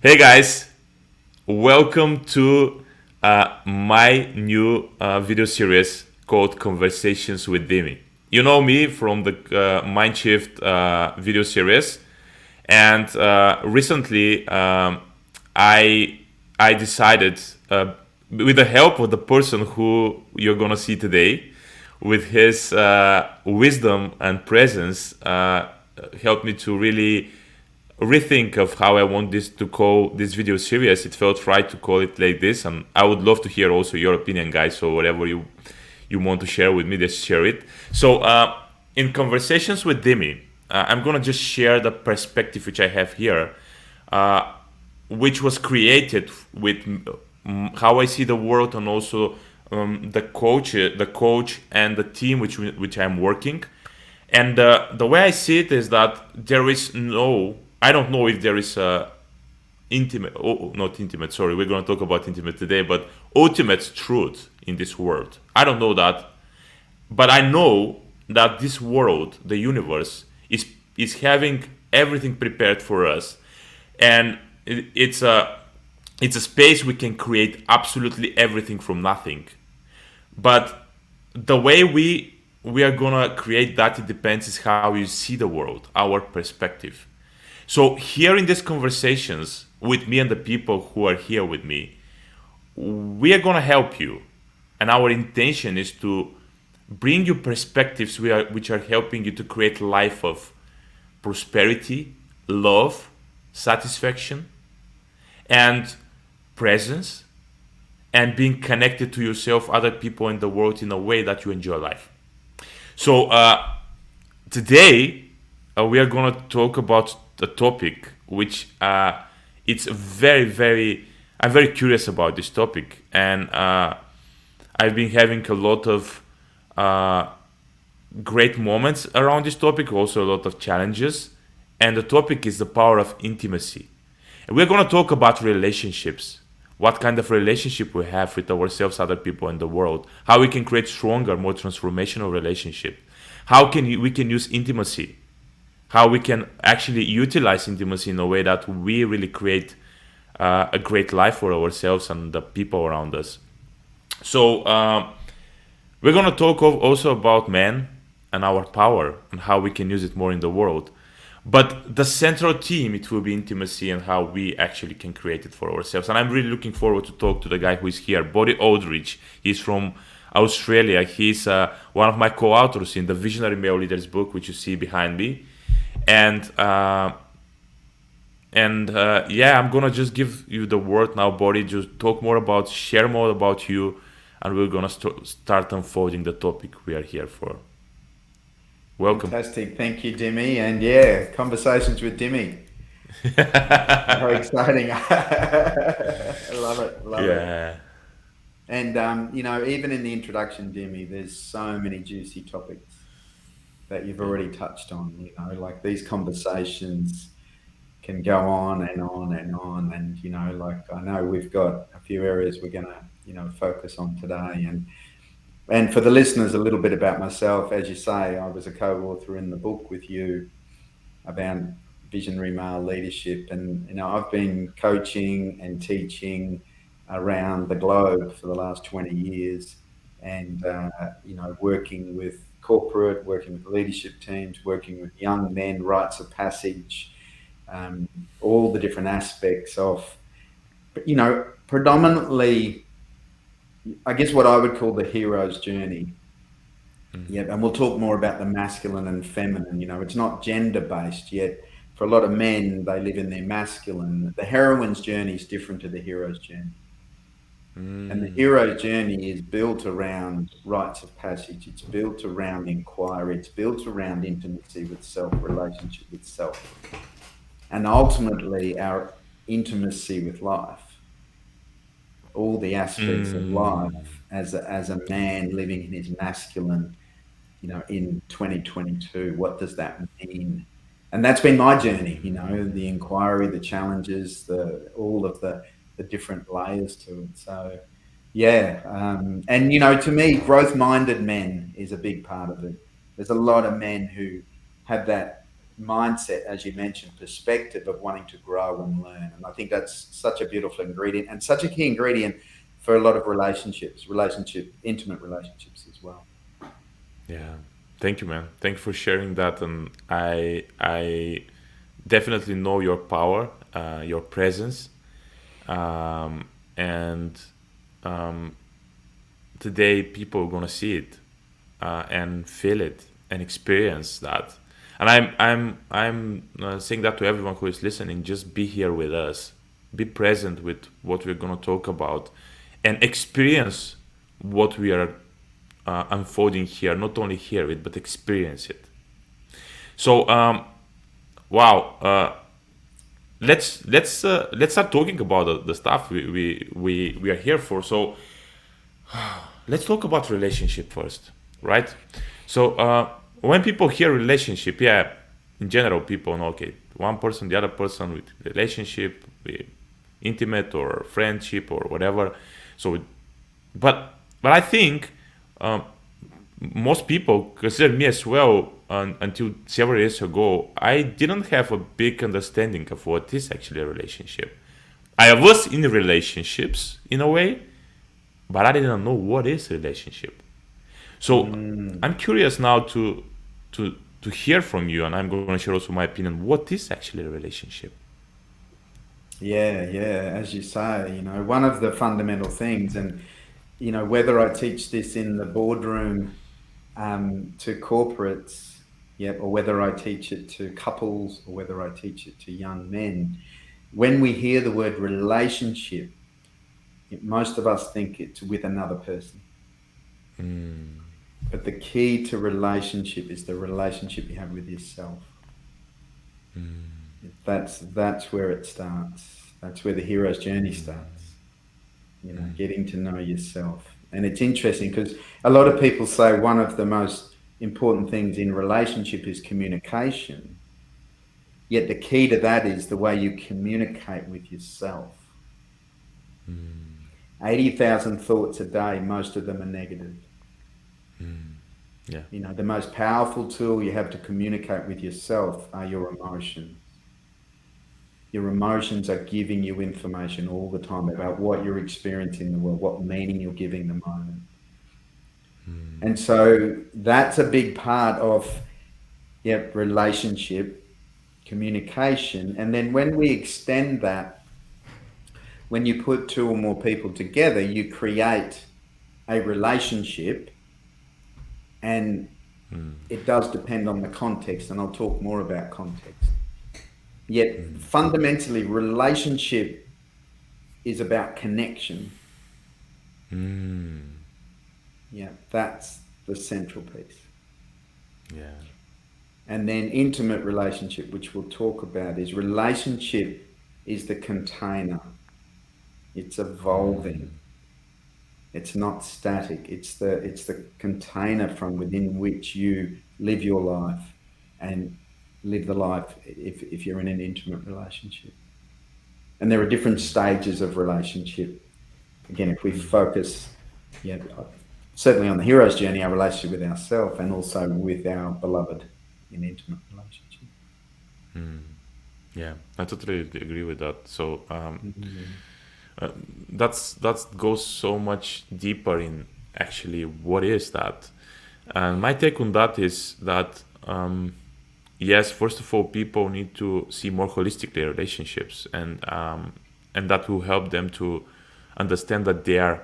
Hey guys, welcome to my new video series called Conversations with Dimi. You know me from the Mindshift video series, and recently I I decided, with the help of the person who you're gonna see today, with his wisdom and presence, helped me to really rethink of how I want this to call this video series. It felt right to call it like this, and I would love to hear also your opinion, guys. So whatever you want to share with me, just share it. So in conversations with Dimi, I'm gonna just share the perspective which I have here, uh, which was created with how I see the world, and also the coach and the team which I'm working. And the way I see it is that there is no, I don't know if there is a intimate, not intimate, sorry, we're going to talk about intimate today, but ultimate truth in this world. I don't know that, but I know that this world, the universe, is having everything prepared for us, and it's a space we can create absolutely everything from nothing. But the way we are gonna create that, it depends is how you see the world, our perspective. So here in these conversations with me and the people who are here with me, we are gonna help you, and our intention is to bring you perspectives which are helping you to create a life of prosperity, love, satisfaction, and presence, and being connected to yourself, other people in the world in a way that you enjoy life. So today we are going to talk about the topic which it's very. I'm very curious about this topic, and I've been having a lot of uh, great moments around this topic, also a lot of challenges, and the topic is the power of intimacy. And we're going to talk about relationships, what kind of relationship we have with ourselves, other people in the world, how we can create stronger, more transformational relationship, how we can use intimacy, how we can actually utilize intimacy in a way that we really create a great life for ourselves and the people around us. So we're going to talk also about men and our power and how we can use it more in the world. But the central theme, it will be intimacy and how we actually can create it for ourselves. And I'm really looking forward to talk to the guy who is here, Bodhi Aldridge. He's from Australia. He's one of my co-authors in the Visionary Male Leaders book, which you see behind me. And yeah, I'm gonna just give you the word now, Bodhi. Just share more about you, and we're gonna start unfolding the topic we are here for. Welcome. Fantastic. Thank you, Dimmy. And yeah, conversations with Dimmy. Very exciting. I love it. Love it. Yeah. And, even in the introduction, Dimmy, there's so many juicy topics that you've Yeah. already touched on. Like these conversations can go on and on and on. And, like I know we've got a few areas we're going to, focus on today. And for the listeners, a little bit about myself. As you say, I was a co-author in the book with you about visionary male leadership, and I've been coaching and teaching around the globe for the last 20 years, and working with corporate, working with leadership teams, working with young men, rites of passage, um, all the different aspects of, predominantly, I guess what I would call the hero's journey. Yeah, and we'll talk more about the masculine and feminine. It's not gender based yet. For a lot of men, they live in their masculine. The heroine's journey is different to the hero's journey. And the Mm, hero's journey is built around rites of passage. It's built around inquiry. It's built around intimacy with self, relationship with self, and ultimately our intimacy with life. All the aspects of mm, life as a man living in his masculine, in 2022. What does that mean? And that's been my journey, the inquiry, the challenges, all of the different layers to it. So, yeah. And, to me, growth minded men is a big part of it. There's a lot of men who have that. mindset, as you mentioned, perspective of wanting to grow and learn. And I think that's such a beautiful ingredient and such a key ingredient for a lot of intimate relationships as well. Yeah. Thank you, man. Thank you for sharing that. And I definitely know your power, your presence, and um, today people are gonna see it and feel it and experience that. And I'm saying that to everyone who is listening. Just be here with us, be present with what we're gonna talk about, and experience what we are unfolding here. Not only hear it, but experience it. So, wow. Let's start talking about the stuff we are here for. So let's talk about relationship first, right? So when people hear relationship, yeah, in general, people know, okay, one person, the other person with relationship, with intimate or friendship or whatever. So, but I think um, most people consider me as well. Until several years ago, I didn't have a big understanding of what is actually a relationship. I was in relationships in a way, but I didn't know what is relationship. So Mm. I'm curious now to hear from you, and I'm going to share also my opinion. What is actually a relationship? Yeah, yeah. As you say, one of the fundamental things, and whether I teach this in the boardroom to corporates, yep, or whether I teach it to couples, or whether I teach it to young men, when we hear the word relationship, most of us think it's with another person. But the key to relationship is the relationship you have with yourself. That's where it starts. That's where the hero's journey starts. Getting to know yourself. And it's interesting because a lot of people say one of the most important things in relationship is communication. Yet the key to that is the way you communicate with yourself. 80,000 thoughts a day, most of them are negative. Yeah. The most powerful tool you have to communicate with yourself are your emotions. Your emotions are giving you information all the time about what you're experiencing in the world, what meaning you're giving the moment. And so that's a big part of relationship, communication. And then when we extend that, when you put two or more people together, you create a relationship, and it does depend on the context, and I'll talk more about context. Yet fundamentally, relationship is about connection. Yeah, that's the central piece. Yeah. And then intimate relationship, which we'll talk about, is relationship is the container. It's evolving. It's not static. It's the container from within which you live your life and live the life if you're in an intimate relationship. And there are different stages of relationship. Again, if we focus, yeah, certainly on the hero's journey, our relationship with ourselves and also with our beloved in intimate relationship. Yeah, I totally agree with that. So Mhm. uh, that goes so much deeper in actually what is that. And my take on that is that yes, first of all, people need to see more holistic their relationships, and that will help them to understand that they are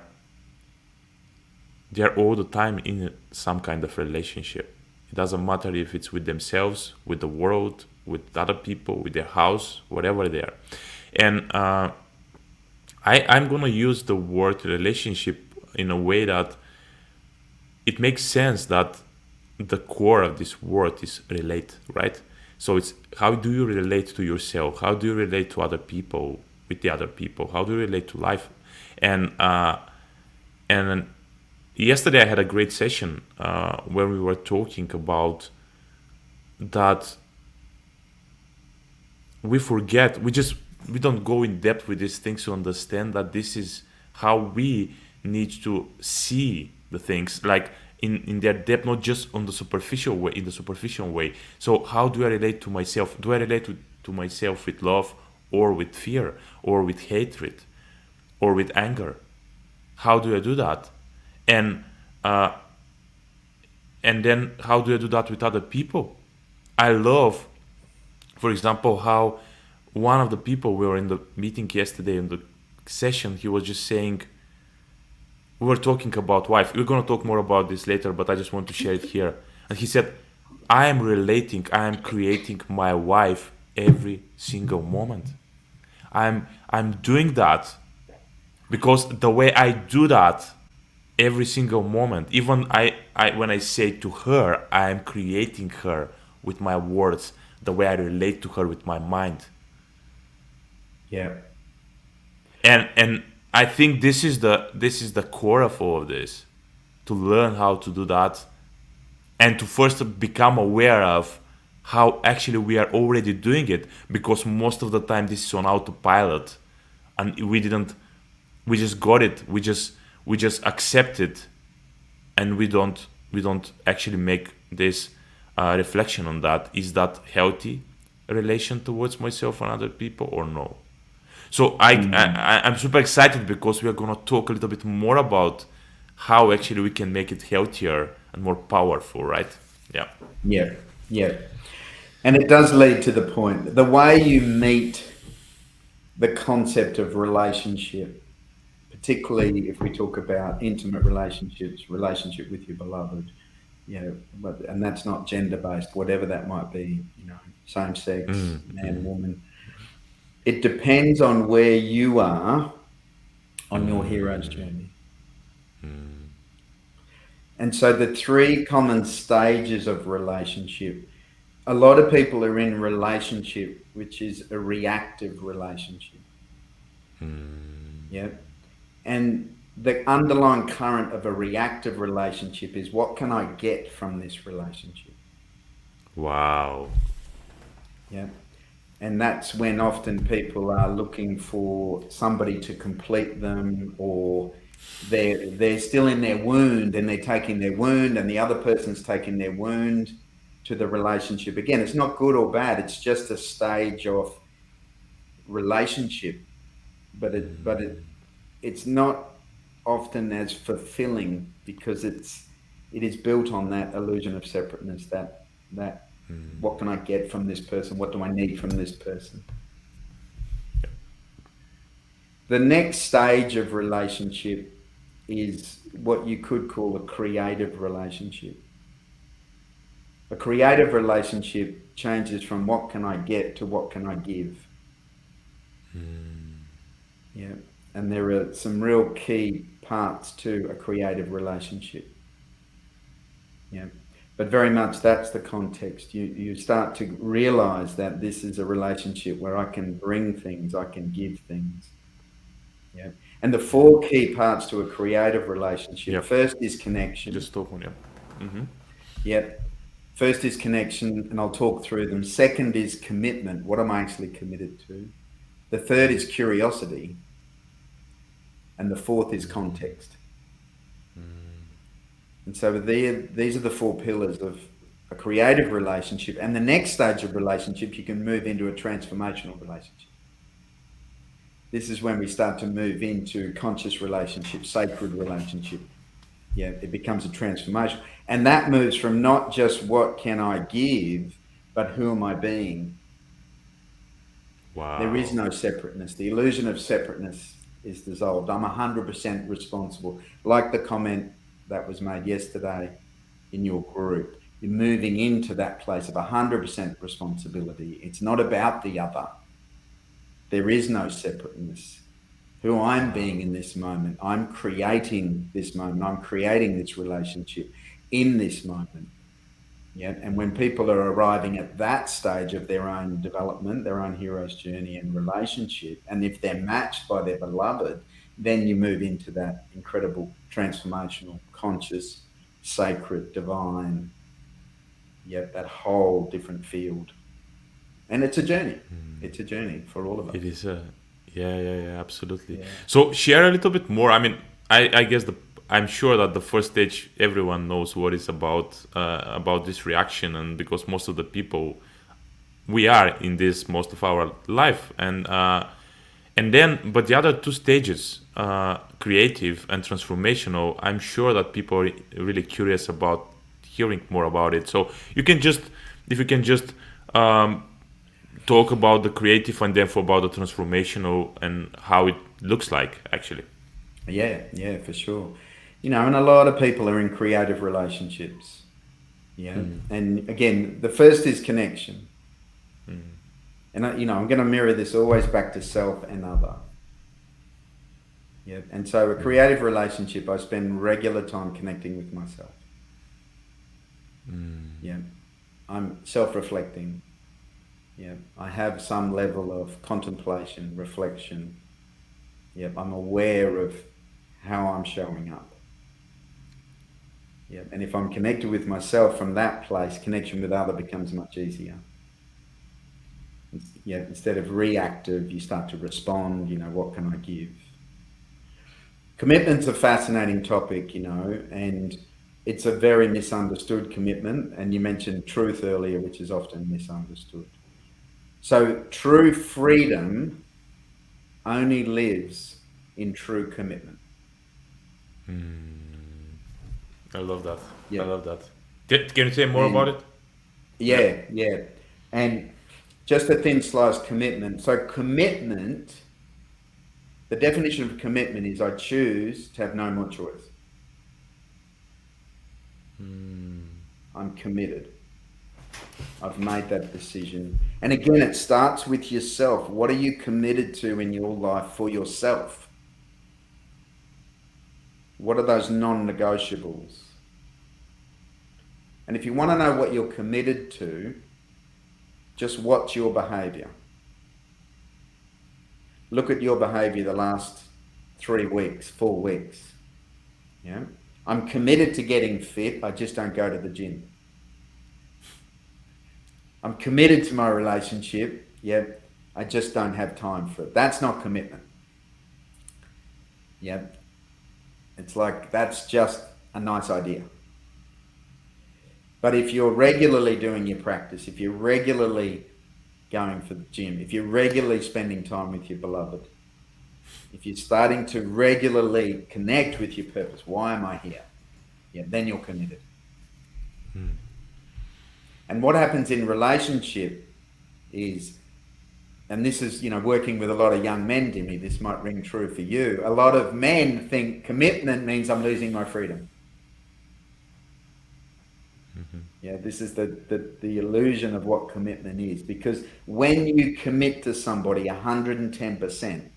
all the time in some kind of relationship. It doesn't matter if it's with themselves, with the world, with other people, with their house, whatever they are. And I'm gonna use the word relationship in a way that it makes sense that the core of this word is relate, right? So it's how do you relate to yourself? How do you relate to other people with the other people? How do you relate to life? And and yesterday I had a great session where we were talking about that we don't go in depth with these things to understand that this is how we need to see the things. Like in their depth, not just on the superficial way, in the superficial way. So how do I relate to myself? Do I relate to myself with love, or with fear, or with hatred, or with anger? How do I do that? And uh, and then how do I do that with other people? I love, for example, how one of the people, we were in the meeting yesterday in the session, he was just saying, we were talking about wife. We're gonna talk more about this later, but I just want to share it here. And he said, I am relating, I am creating my wife every single moment. I'm doing that because the way I do that every single moment, even I when I say to her, I am creating her with my words, the way I relate to her with my mind. Yeah. And I think this is the core of all of this, to learn how to do that, and to first become aware of how actually we are already doing it, because most of the time this is on autopilot, and we just got it, we just accept it, and we don't actually make this reflection on that. Is that healthy relation towards myself and other people, or no? So Mm. I'm super excited because we are going to talk a little bit more about how actually we can make it healthier and more powerful, right? Yeah. Yeah. Yeah. And it does lead to the point. The way you meet the concept of relationship, particularly if we talk about intimate relationships, relationship with your beloved, and that's not gender based, whatever that might be, same sex, man, woman. It depends on where you are on your hero's journey. And so the three common stages of relationship, a lot of people are in relationship, which is a reactive relationship. Yeah. And the underlying current of a reactive relationship is, what can I get from this relationship? Wow. Yeah. And that's when often people are looking for somebody to complete them, or they're still in their wound and they're taking their wound, and the other person's taking their wound to the relationship. Again, it's not good or bad. It's just a stage of relationship, but it's not often as fulfilling, because it is built on that illusion of separateness, that what can I get from this person? What do I need from this person? The next stage of relationship is what you could call a creative relationship. A creative relationship changes from what can I get to what can I give. Yeah. And there are some real key parts to a creative relationship. Yeah. But very much that's the context. You start to realize that this is a relationship where I can bring things, I can give things. Yeah. And the four key parts to a creative relationship: Yep. first is connection. Just talk on, yeah. Yep. First is connection, and I'll talk through them. Second is commitment. What am I actually committed to? The third is curiosity. And the fourth is context. And so these are the four pillars of a creative relationship. And the next stage of relationship, you can move into a transformational relationship. This is when we start to move into conscious relationship, sacred relationship. Yeah, it becomes a transformation. And that moves from not just what can I give, but who am I being? There is Wow. no separateness. The illusion of separateness is dissolved. I'm 100% responsible. Like the comment that was made yesterday in your group, you're moving into that place of 100% responsibility. It's not about the other. There is no separateness. Who I'm being in this moment, I'm creating this moment, I'm creating this relationship in this moment. Yeah. And when people are arriving at that stage of their own development, their own hero's journey and relationship, and if they're matched by their beloved, then you move into that incredible transformational, conscious, sacred, divine, yeah, that whole different field. And it's a journey. It's a journey for all of It us. is a, yeah, yeah, yeah, absolutely. Yeah. So share a little bit more. I mean, I guess I'm sure that the first stage everyone knows what it's about this reaction, and because most of the people we are in this most of our life, and then but the other two stages, creative and transformational, I'm sure that people are really curious about hearing more about it. So you can just, if you can just um, talk about the creative and then for about the transformational and how it looks like actually. Yeah, yeah, for sure. And a lot of people are in creative relationships. Yeah. And again, the first is connection. And I'm going to mirror this always back to self and other. Yeah. And so a creative relationship, I spend regular time connecting with myself. Yeah. I'm self-reflecting. Yeah. I have some level of contemplation, reflection. Yeah. I'm aware of how I'm showing up. Yeah. And if I'm connected with myself from that place, connection with other becomes much easier. Yeah. Instead of reactive, you start to respond. What can I give? Commitment's a fascinating topic, and it's a very misunderstood commitment. And you mentioned truth earlier, which is often misunderstood. So true freedom only lives in true commitment. I love that. I Yeah. love that. Can you say more about And it? Yeah. yeah, yeah. And just a thin slice commitment. So commitment, the definition of commitment is I choose to have no more choice. I'm committed. I've made that decision. And again, it starts with yourself. What are you committed to in your life for yourself? What are those non-negotiables? And if you want to know what you're committed to, just watch your behavior. Look at your behavior the last 3 weeks, 4 weeks. Yeah. I'm committed to getting fit. I just don't go to the gym. I'm committed to my relationship. Yeah. I just don't have time for it. That's not commitment. Yeah. It's like, that's just a nice idea. But if you're regularly doing your practice, if you're regularly going for the gym, if you're regularly spending time with your beloved, if you're starting to regularly connect with your purpose, why am I here? Yeah, then you're committed. And what happens in relationship is, and this is, working with a lot of young men, Dimmy, this might ring true for you. A lot of men think commitment means I'm losing my freedom. Yeah, this is the illusion of what commitment is. Because when you commit to somebody 110%,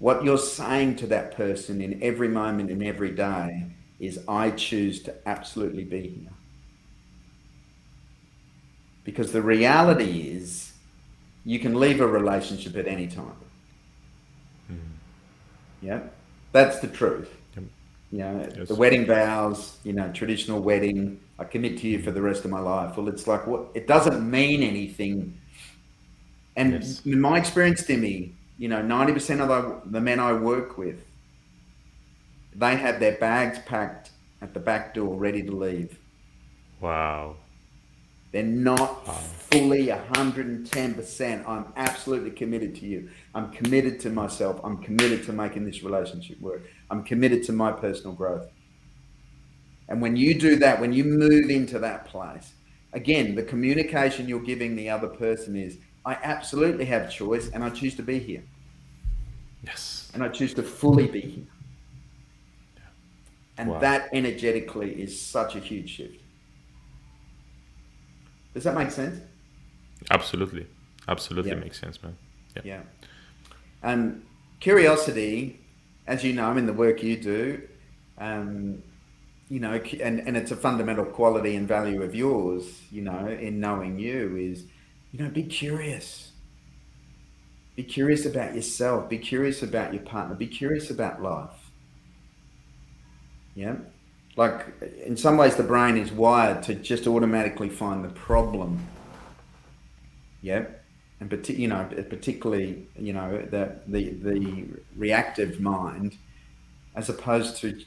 what you're saying to that person in every moment and every day is, I choose to absolutely be here. Because the reality is, you can leave a relationship at any time. Yeah, that's the truth. Yes. The wedding vows, traditional wedding, I commit to you for the rest of my life. Well, it's like, what? It doesn't mean anything. And Yes. in my experience, Timmy, 90% of the men I work with, they have their bags packed at the back door, ready to leave. Wow. They're not fully 110%. I'm absolutely committed to you. I'm committed to myself. I'm committed to making this relationship work. I'm committed to my personal growth. And when you do that, when you move into that place, again, the communication you're giving the other person is, I absolutely have choice and I choose to be here. Yes. And I choose to fully be here. And Wow. that energetically is such a huge shift. Does that make sense? Absolutely. Absolutely Yeah. makes sense, man. Yeah. Yeah. And curiosity, as you know, in the work you do, and it's a fundamental quality and value of yours, in knowing you is, be curious. Be curious about yourself. Be curious about your partner. Be curious about life. Yeah. Like, in some ways, the brain is wired to just automatically find the problem. Yeah. And particularly, the reactive mind as opposed to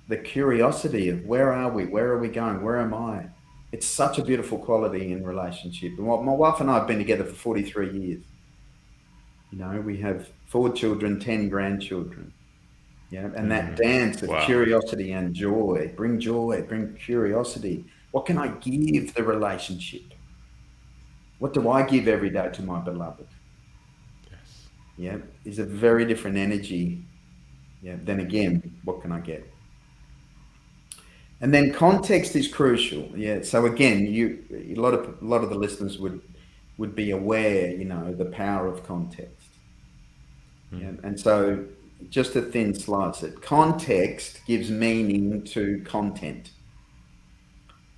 the curiosity of where are we? Where are we going? Where am I? It's such a beautiful quality in relationship. And my wife and I have been together for 43 years. You know, we have 4 children, 10 grandchildren. Yeah. And that dance of Wow. curiosity and joy, bring curiosity. What can I give the relationship? What do I give every day to my beloved? Yes. Yeah. Is a very different energy. Yeah. Then again, what can I get? And then context is crucial. Yeah. So again, a lot of the listeners would be aware, the power of context. Yeah. And so just a thin slice it. Context gives meaning to content.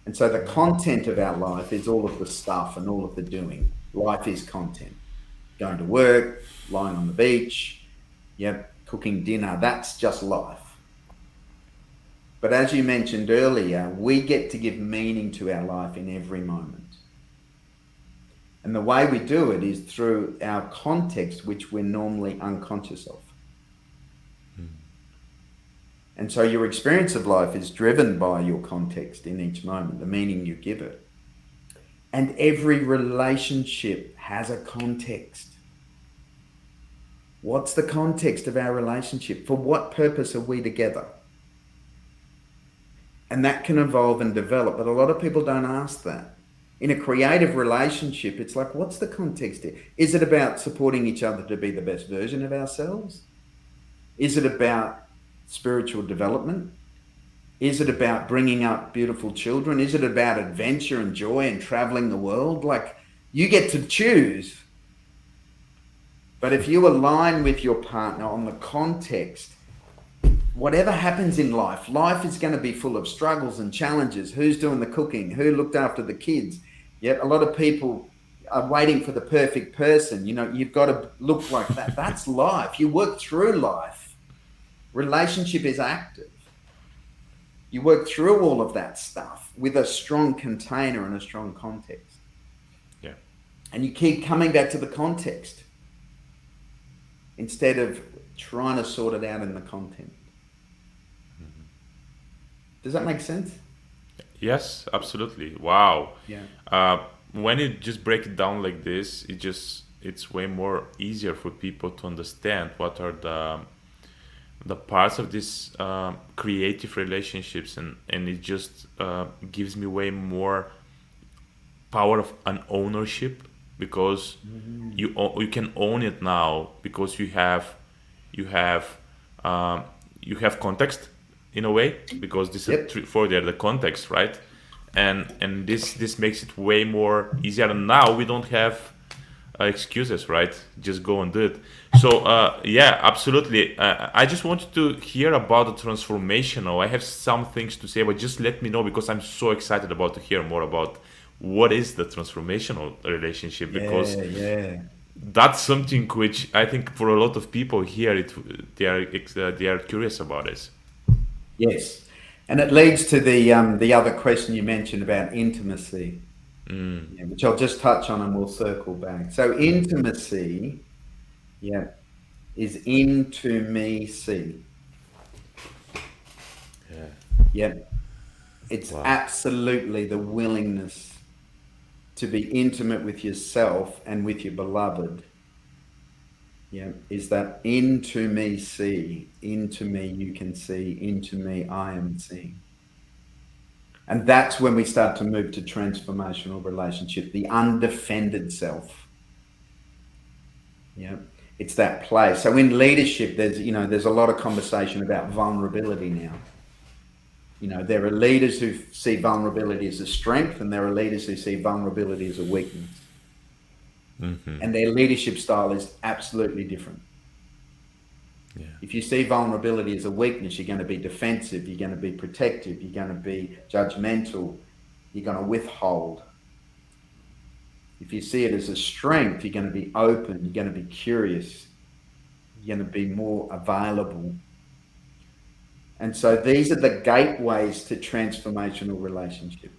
And so the content of our life is all of the stuff and all of the doing. Life is content. Going to work, lying on the beach, yep, cooking dinner, that's just life. But as you mentioned earlier, we get to give meaning to our life in every moment. And the way we do it is through our context, which we're normally unconscious of. And so your experience of life is driven by your context in each moment, the meaning you give it. And every relationship has a context. What's the context of our relationship? For what purpose are we together? And that can evolve and develop, but a lot of people don't ask that. In a creative relationship, it's like, what's the context here? Is it about supporting each other to be the best version of ourselves? Is it about spiritual development? Is it about bringing up beautiful children? Is it about adventure and joy and traveling the world? Like, you get to choose. But if you align with your partner on the context, whatever happens in life, life is going to be full of struggles and challenges. Who's doing the cooking? Who looked after the kids? Yet a lot of people are waiting for the perfect person. You've got to look like that. That's life. You work through life. Relationship is active. You work through all of that stuff with a strong container and a strong context. Yeah. And you keep coming back to the context instead of trying to sort it out in the content. Does that make sense? Yes, absolutely. Wow. Yeah. When you just break it down like this, it's way more easier for people to understand what are the parts of this creative relationships, and it just gives me way more power of an ownership, because you can own it now, because you have you have context in a way, because this is Yep. for there the context, right? And this makes it way more easier, and now we don't have excuses, right? Just go and do it. So yeah, absolutely. I just wanted to hear about the transformational. I have some things to say, but just let me know, because I'm so excited about to hear more about what is the transformational relationship, because Yeah, yeah. that's something which I think for a lot of people here, they are curious about this. Yes. And it leads to the other question you mentioned about intimacy, yeah, which I'll just touch on and we'll circle back. So intimacy, yeah, is into me see. Yeah. Yeah. It's Wow. absolutely the willingness to be intimate with yourself and with your beloved. Yeah. Is that into me see, into me you can see, into me I am seeing. And that's when we start to move to transformational relationship, the undefended self. Yeah. It's that place. So in leadership, there's a lot of conversation about vulnerability now. There are leaders who see vulnerability as a strength, and there are leaders who see vulnerability as a weakness. And their leadership style is absolutely different. Yeah. If you see vulnerability as a weakness, you're going to be defensive, you're going to be protective, you're going to be judgmental, you're going to withhold. If you see it as a strength, you're going to be open, you're going to be curious, you're going to be more available. And so these are the gateways to transformational relationship.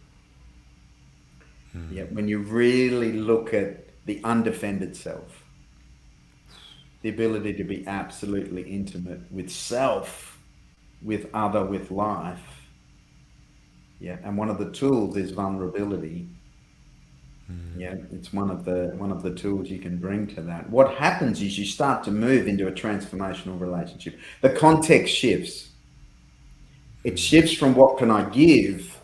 Yeah, when you really look at the undefended self, the ability to be absolutely intimate with self, with life. Yeah, and one of the tools is vulnerability. Yeah, it's one of the tools you can bring to that. What happens is you start to move into a transformational relationship. The context shifts. It shifts from what can I give,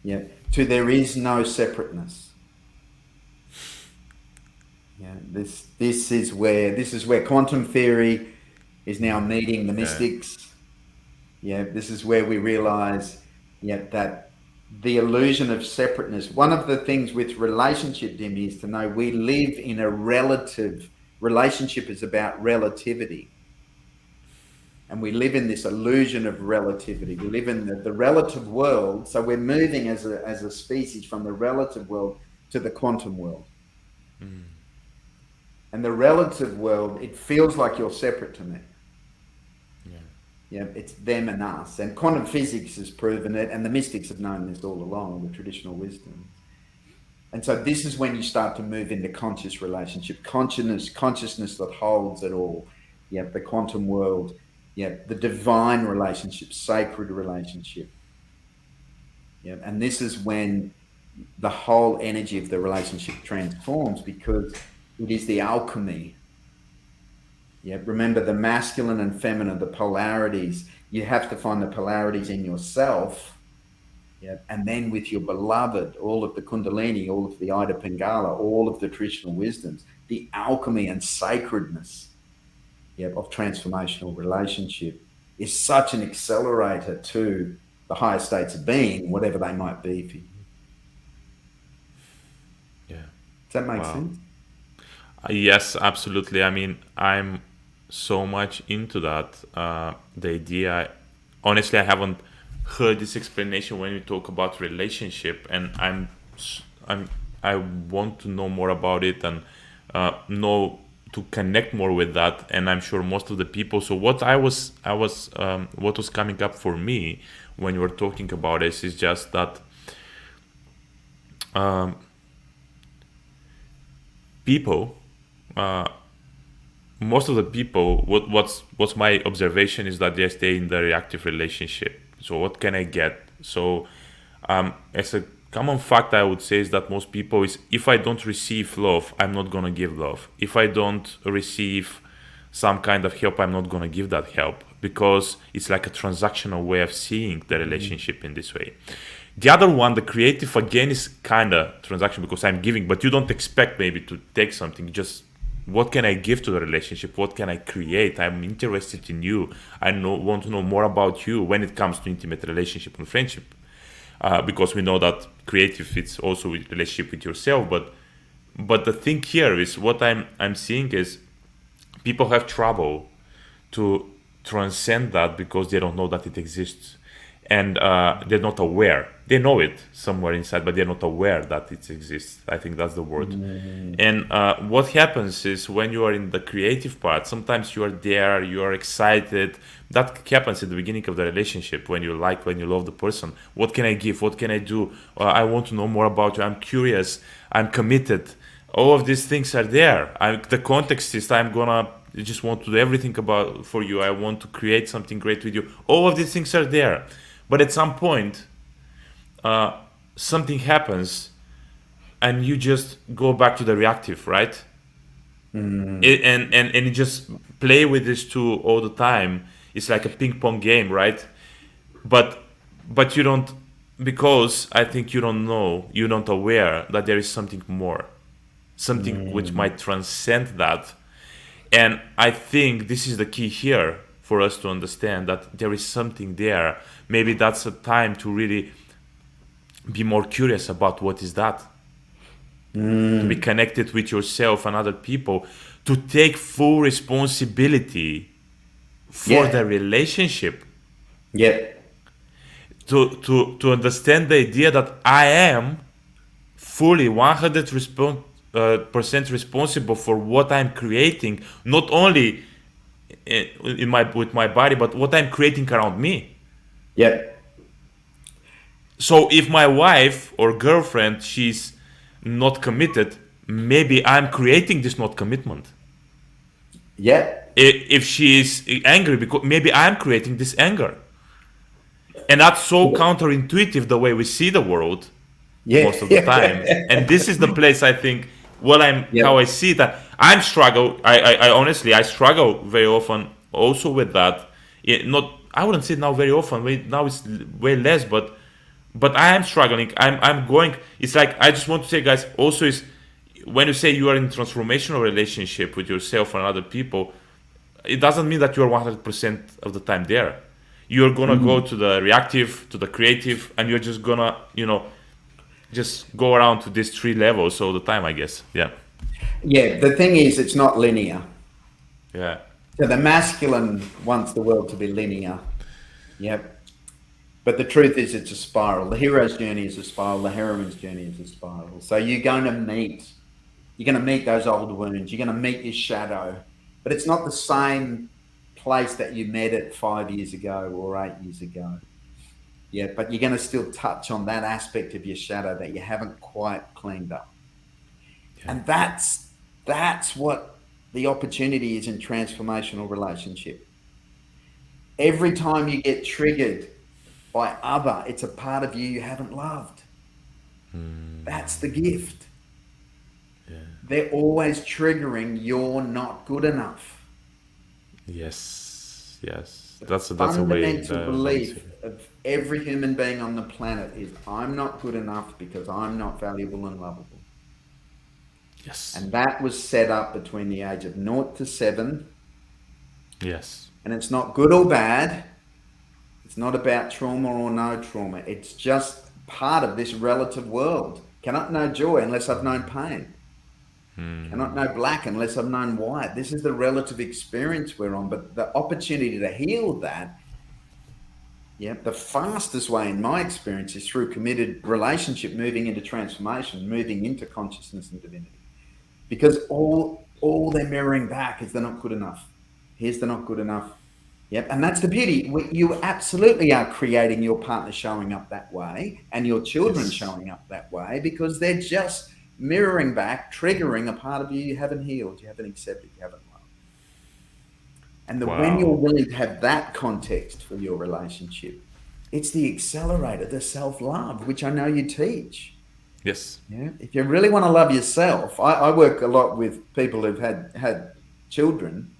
yeah, to there is no separateness. Yeah, this is where quantum theory is now meeting the Okay. mystics. Yeah, this is where we realize, yeah, that the illusion of separateness. One of the things with relationship, Dim, is to know we live in a relative relationship is about relativity. And we live in this illusion of relativity. We live in the relative world. So we're moving as a species from the relative world to the quantum world. And the relative world, it feels like you're separate to me. Yeah. Yeah, it's them and us. And quantum physics has proven it, and the mystics have known this all along, the traditional wisdom. And so this is when you start to move into conscious relationship, consciousness that holds it all. Yeah, the quantum world, yeah, the divine relationship, sacred relationship. Yeah, and this is when the whole energy of the relationship transforms because it is the alchemy. Yeah, remember the masculine and feminine, the polarities. You have to find the polarities in yourself. Yeah, and then with your beloved, all of the Kundalini, all of the Ida Pingala, all of the traditional wisdoms, the alchemy and sacredness, yeah, of transformational relationship is such an accelerator to the higher states of being, whatever they might be for you. Yeah. Does that make Wow. sense? Yes, absolutely. I mean, I'm so much into that. The idea, honestly, I haven't heard this explanation when we talk about relationship, and I want to know more about it and know to connect more with that. And I'm sure most of the people. So what was coming up for me when you were talking about this is just that people most of the people what's my observation is that they stay in the reactive relationship. So what can I get? So as a common fact, I would say is that most people is, if I don't receive love, I'm not gonna give love. If I don't receive some kind of help, I'm not gonna give that help, because it's like a transactional way of seeing the Mm. relationship in this way. The other one, the creative, again, is kind of transaction because I'm giving, but you don't expect maybe to take something. Just what can I give to the relationship? What can I create? I'm interested in you. Want to know more about you when it comes to intimate relationship and friendship, because we know that creative it's also with relationship with yourself. But the thing here is what I'm seeing is people have trouble to transcend that because they don't know that it exists, and they're not aware. They know it somewhere inside, but they're not aware that it exists. I think that's the word. Mm. And what happens is when you are in the creative part, sometimes you are there, you are excited. That happens at the beginning of the relationship when you like, when you love the person. What can I give? What can I do? I want to know more about you. I'm curious. I'm committed. All of these things are there. The context is I'm gonna just want to do everything about for you. I want to create something great with you. All of these things are there, but at some point, something happens, and you just go back to the reactive, right? Mm. And you just play with this two all the time. It's like a ping pong game, right? But you don't, because I think you don't know, you're not aware that there is something more, something which Mm. might transcend that. And I think this is the key here for us to understand that there is something there. Maybe that's a time to really be more curious about what is that, to be Mm. connected with yourself and other people, to take full responsibility for Yeah. the relationship, Yeah. to understand the idea that I am fully 100 percent responsible for what I'm creating, not only in my with my body, but what I'm creating around me. Yeah. So if my wife or girlfriend she's not committed, maybe I'm creating this not commitment. Yeah. if she is angry because maybe I'm creating this anger, and that's so counterintuitive the way we see the world Yeah, most of the time. yeah, And this is the place I think what I'm yeah. how I see that I'm struggle. I honestly I struggle very often also with that. Not I wouldn't say now very often. Now it's way less, but I am struggling. I'm going. It's like I just want to say, guys. Also, is when you say you are in transformational relationship with yourself and other people, it doesn't mean that you are 100% of the time there. You're gonna go to the reactive, to the creative, and you're just gonna, just go around to these three levels all the time, I guess. Yeah. Yeah, the thing is, it's not linear. Yeah. So the masculine wants the world to be linear. Yep. But the truth is, it's a spiral. The hero's journey is a spiral. The heroine's journey is a spiral. So you're going to meet those old wounds. You're going to meet your shadow, but it's not the same place that you met it 5 years ago or 8 years ago. Yeah, but you're going to still touch on that aspect of your shadow that you haven't quite cleaned up. Yeah. And that's what the opportunity is in transformational relationship. Every time you get triggered by other, it's a part of you haven't loved. That's the gift. Yeah. They're always triggering you're not good enough. Yes. Yes. The That's a way. fundamental belief of every human being on the planet is I'm not good enough because I'm not valuable and lovable. Yes. And that was set up between the age of 0 to 7. Yes. And it's not good or bad. It's not about trauma or no trauma. It's just part of this relative world. Cannot know joy unless I've known pain. Cannot know black unless I've known white. This is the relative experience we're on. But the opportunity to heal that, the fastest way in my experience is through committed relationship, moving into transformation, moving into consciousness and divinity. Because all they're mirroring back is they're not good enough. Here's they're not good enough. Yep, and that's the beauty. You absolutely are creating your partner showing up that way and your children showing up that way because they're just mirroring back, triggering a part of you haven't healed, you haven't accepted, you haven't loved. And when you're willing to have that context for your relationship, it's the accelerator, the self-love, which I know you teach. Yes. Yeah. If you really want to love yourself, I work a lot with people who've had children.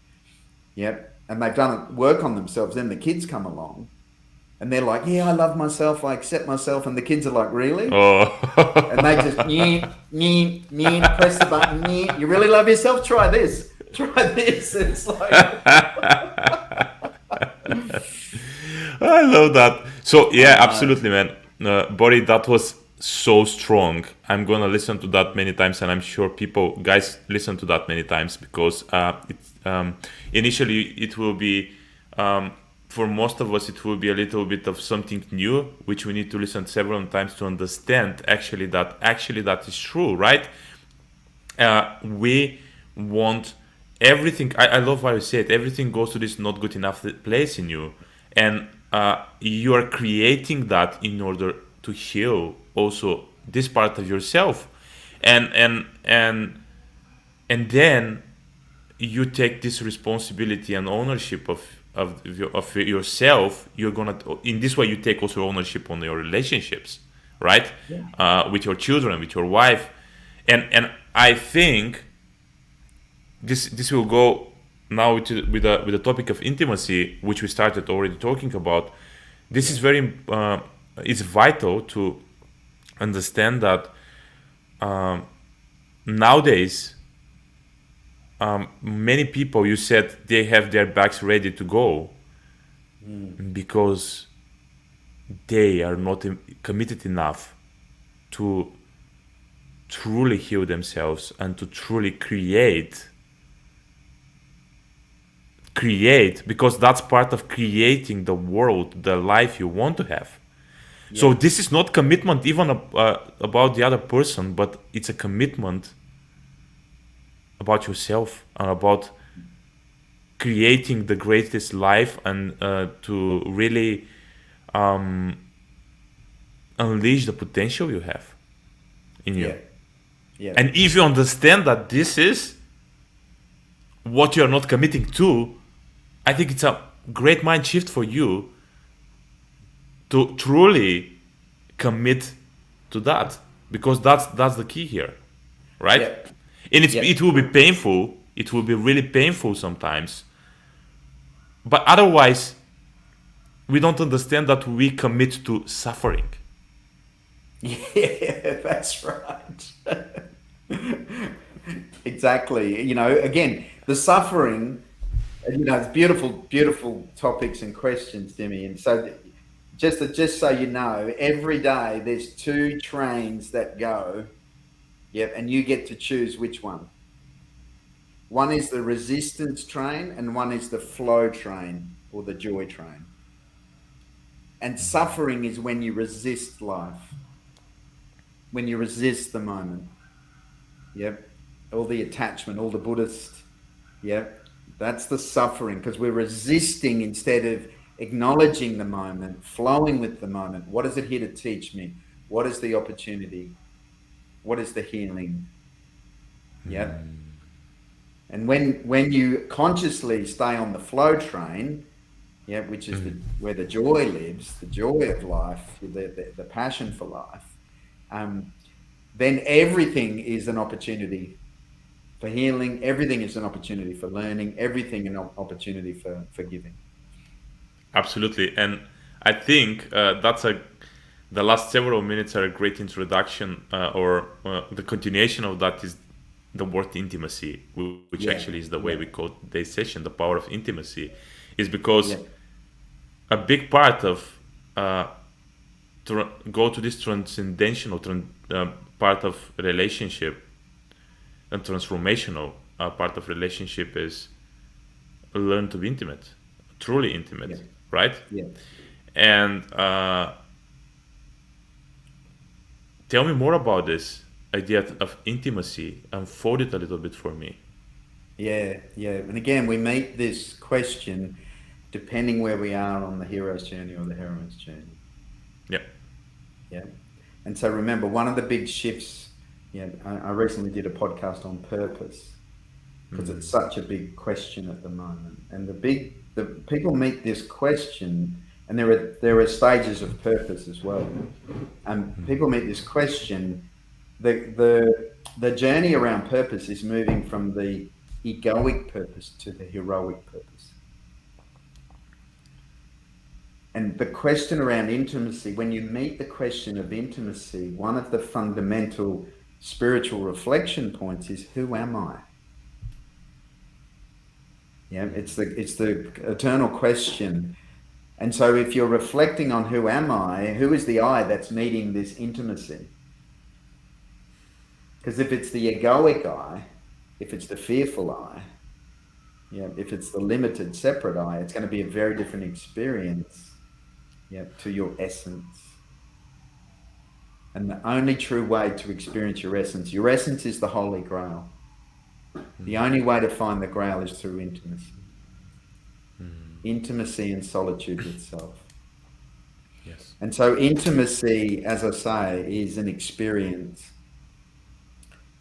Yep. And they've done work on themselves. Then the kids come along and they're like, yeah, I love myself. I accept myself. And the kids are like, really? Oh. And they just, press the button. You really love yourself? Try this. Try this. It's like. I love that. So, yeah, absolutely, man. Bodhi, that was so strong. I'm going to listen to that many times. And I'm sure guys, listen to that many times because initially it will be for most of us it will be a little bit of something new which we need to listen several times to understand that is true, right? We want everything. I love how you said everything goes to this not good enough place in you, and you are creating that in order to heal also this part of yourself, and then you take this responsibility and ownership of yourself. You're gonna, in this way, you take also ownership on your relationships, right? With your children, with your wife, and I think this will go now with the topic of intimacy, which we started already talking about. This is very it's vital to understand that nowadays. Many people, you said, they have their backs ready to go because they are not committed enough to truly heal themselves and to truly create because that's part of creating the world, the life you want to have. So this is not commitment even about the other person, but it's a commitment about yourself and about creating the greatest life and to really unleash the potential you have in you. Yeah. And if you understand that this is what you're not committing to, I think it's a great mind shift for you to truly commit to that, because that's the key here, right? Yeah, And yeah, it will be painful. It will be really painful sometimes, but otherwise, we don't understand that we commit to suffering. yeah. That's right. Exactly. Again, the suffering. It's beautiful, beautiful topics and questions, Demi. And so, just so you know, every day there's two trains that go. Yep, and you get to choose which one. One is the resistance train, and one is the flow train or the joy train. And suffering is when you resist life, when you resist the moment. Yep, all the attachment, all the Buddhist. Yep, that's the suffering, because we're resisting instead of acknowledging the moment, flowing with the moment. What is it here to teach me? What is the opportunity? What is the healing? Yep. And when you consciously stay on the flow train, yeah, which is where the joy lives, the joy of life, the passion for life, um, then everything is an opportunity for healing. Everything is an opportunity for learning. Everything an opportunity for giving. Absolutely, and I think that's a the last several minutes are a great introduction, or the continuation of that is the word intimacy, which Yeah, actually is the way yeah, we call today's session, the power of intimacy, is because yeah, a big part of go to this transcendental part of relationship and transformational part of relationship is learn to be intimate, truly yeah, intimate, right? yeah. And tell me more about this idea of intimacy. Unfold it a little bit for me. Yeah, yeah. And again, we meet this question depending where we are on the hero's journey or the heroine's journey. Yeah. Yeah. And so remember, one of the big shifts, yeah, I recently did a podcast on purpose because it's such a big question at the moment. And the people meet this question, and there are stages of purpose as well. And people meet this question. The journey around purpose is moving from the egoic purpose to the heroic purpose. And the question around intimacy, when you meet the question of intimacy, one of the fundamental spiritual reflection points is, who am I? Yeah, it's the eternal question. And so if you're reflecting on who am I, who is the I that's needing this intimacy? Because if it's the egoic I, if it's the fearful I, yeah, if it's the limited separate I, it's going to be a very different experience, yeah, to your essence. And the only true way to experience your essence is the Holy Grail. The only way to find the Grail is through intimacy and solitude with self. Yes. And so intimacy, as I say, is an experience.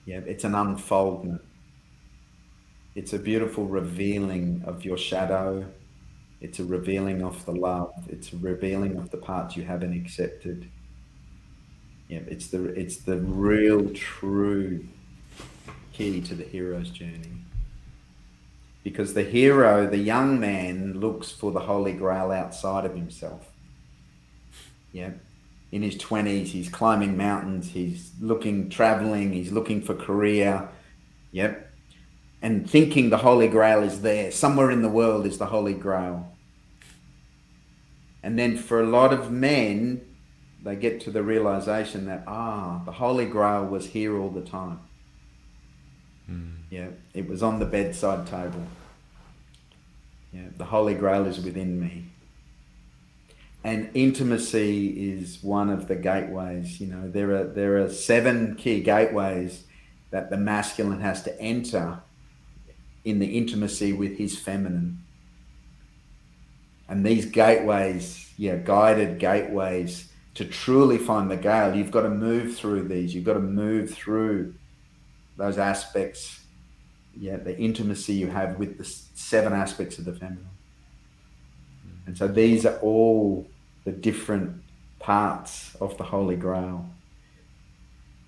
Yeah, it's an unfoldment. It's a beautiful revealing of your shadow. It's a revealing of the love. It's a revealing of the parts you haven't accepted. Yeah, it's the real true key to the hero's journey. Because the hero, the young man, looks for the Holy Grail outside of himself. Yeah. In his 20s, he's climbing mountains, he's looking, traveling, he's looking for career. Yep. And thinking the Holy Grail is there. Somewhere in the world is the Holy Grail. And then for a lot of men, they get to the realization that, the Holy Grail was here all the time. Yeah, it was on the bedside table. Yeah, the Holy Grail is within me. And intimacy is one of the gateways. There are 7 key gateways that the masculine has to enter in the intimacy with his feminine. And these gateways, guided gateways to truly find the Grail, you've got to move through these. You've got to move through those aspects, Yeah, the intimacy you have with the seven aspects of the feminine. And so these are all the different parts of the Holy Grail.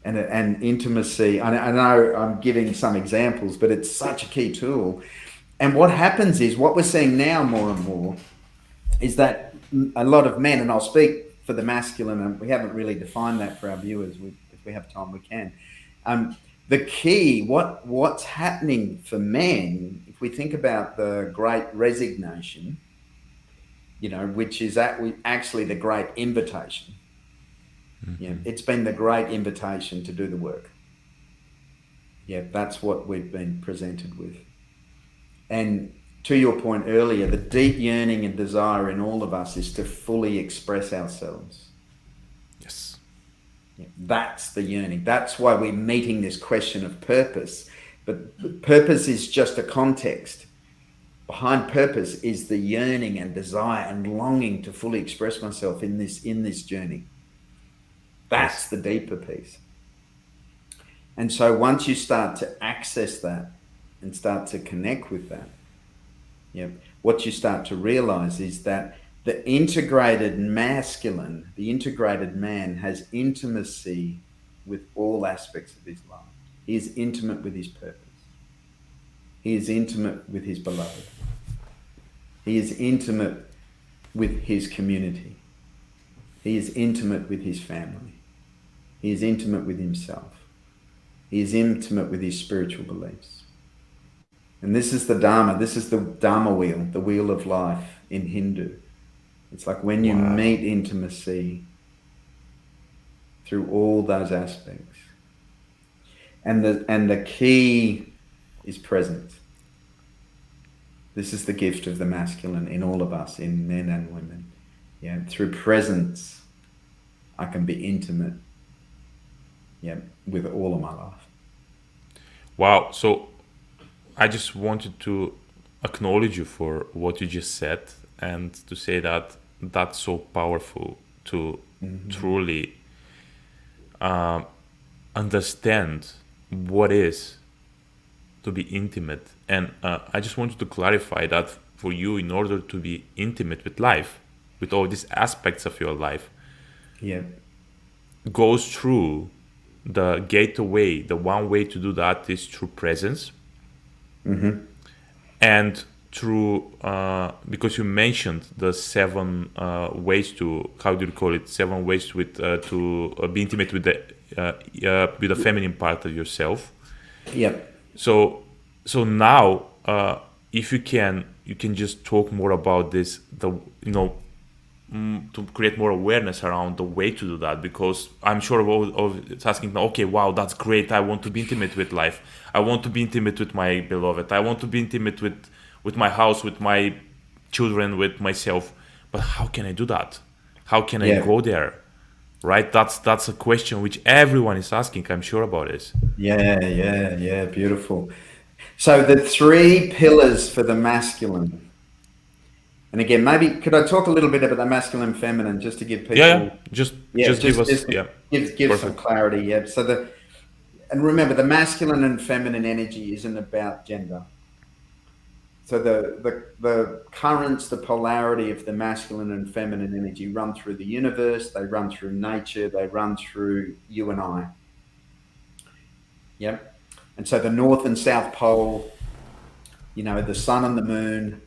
And intimacy, I know I'm giving some examples, but it's such a key tool. And what happens is, what we're seeing now more and more is that a lot of men, and I'll speak for the masculine, and we haven't really defined that for our viewers. If we have time, we can. The key, what's happening for men, if we think about the Great Resignation, which is actually the Great Invitation. Yeah, it's been the great invitation to do the work. Yeah, that's what we've been presented with. And to your point earlier, the deep yearning and desire in all of us is to fully express ourselves. Yes. Yeah, that's the yearning. That's why we're meeting this question of purpose. But purpose is just a context. Behind purpose is the yearning and desire and longing to fully express myself in this journey. That's the deeper piece. And so once you start to access that and start to connect with that, what you start to realize is that the integrated masculine, the integrated man, has intimacy with all aspects of his life. He is intimate with his purpose. He is intimate with his beloved. He is intimate with his community. He is intimate with his family. He is intimate with himself. He is intimate with his spiritual beliefs. And this is the Dharma. This is the Dharma wheel, the wheel of life in Hindu. It's like when you meet intimacy through all those aspects. And the key is presence. This is the gift of the masculine in all of us, in men and women. Yeah, through presence, I can be intimate, with all of my life. Wow. So I just wanted to acknowledge you for what you just said, and to say that that's so powerful to truly understand what is to be intimate. And I just wanted to clarify that for you, in order to be intimate with life, with all these aspects of your life, Yeah. goes through the gateway. The one way to do that is through presence. And through because you mentioned the seven ways to, how do you call it, seven ways with to be intimate with the feminine part of yourself. Yep. So now if you can just talk more about this, to create more awareness around the way to do that, because I'm sure of it's asking, okay, wow, that's great, I want to be intimate with life, I want to be intimate with my beloved, I want to be intimate with my house, with my children, with myself, but how can I do that? How can I Yeah. go there? Right? That's a question which everyone is asking, I'm sure about this. Yeah. Beautiful. So the three pillars for the masculine. And again, maybe could I talk a little bit about the masculine and feminine, just to give Yeah, people, just give us, yeah. give some Perfect. clarity. Yeah. And remember, the masculine and feminine energy isn't about gender. So the currents, the polarity of the masculine and feminine energy run through the universe, they run through nature, they run through you and I. Yep. And so the North and South Pole, the sun and the moon,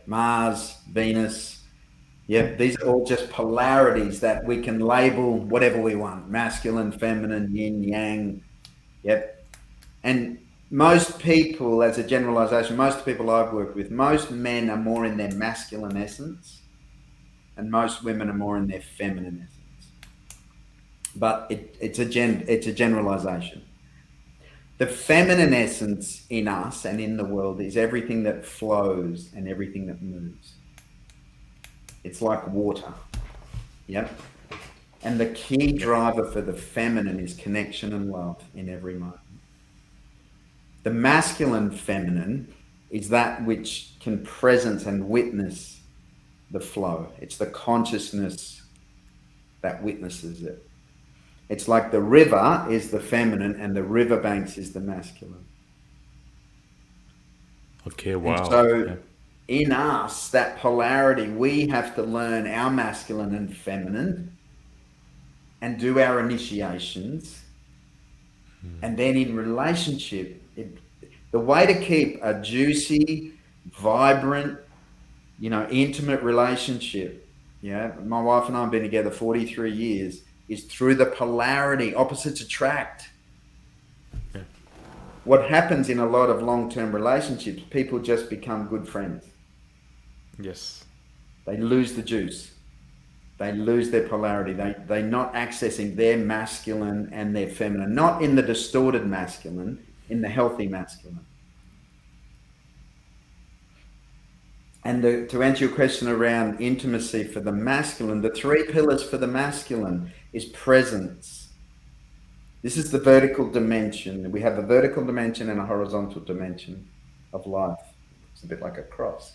Mars, Venus, these are all just polarities that we can label whatever we want: masculine, feminine, yin, yang. Yep. And most people, as a generalization, most people I've worked with, most men are more in their masculine essence, and most women are more in their feminine essence. But it's a generalization. The feminine essence in us and in the world is everything that flows and everything that moves. It's like water. Yep. And the key driver for the feminine is connection and love in every moment. The masculine feminine is that which can presence and witness the flow. It's the consciousness that witnesses it. It's like the river is the feminine and the riverbanks is the masculine. Okay. And Wow. so Yeah. in us, that polarity, we have to learn our masculine and feminine and do our initiations. And then in relationship, the way to keep a juicy, vibrant, intimate relationship, my wife and I have been together 43 years, is through the polarity, opposites attract. Yeah. What happens in a lot of long-term relationships, people just become good friends. Yes. They lose the juice. They lose their polarity. They're not accessing their masculine and their feminine, not in the distorted masculine, in the healthy masculine. And to answer your question around intimacy for the masculine, the three pillars for the masculine is presence. This is the vertical dimension. We have a vertical dimension and a horizontal dimension of life. It's a bit like a cross.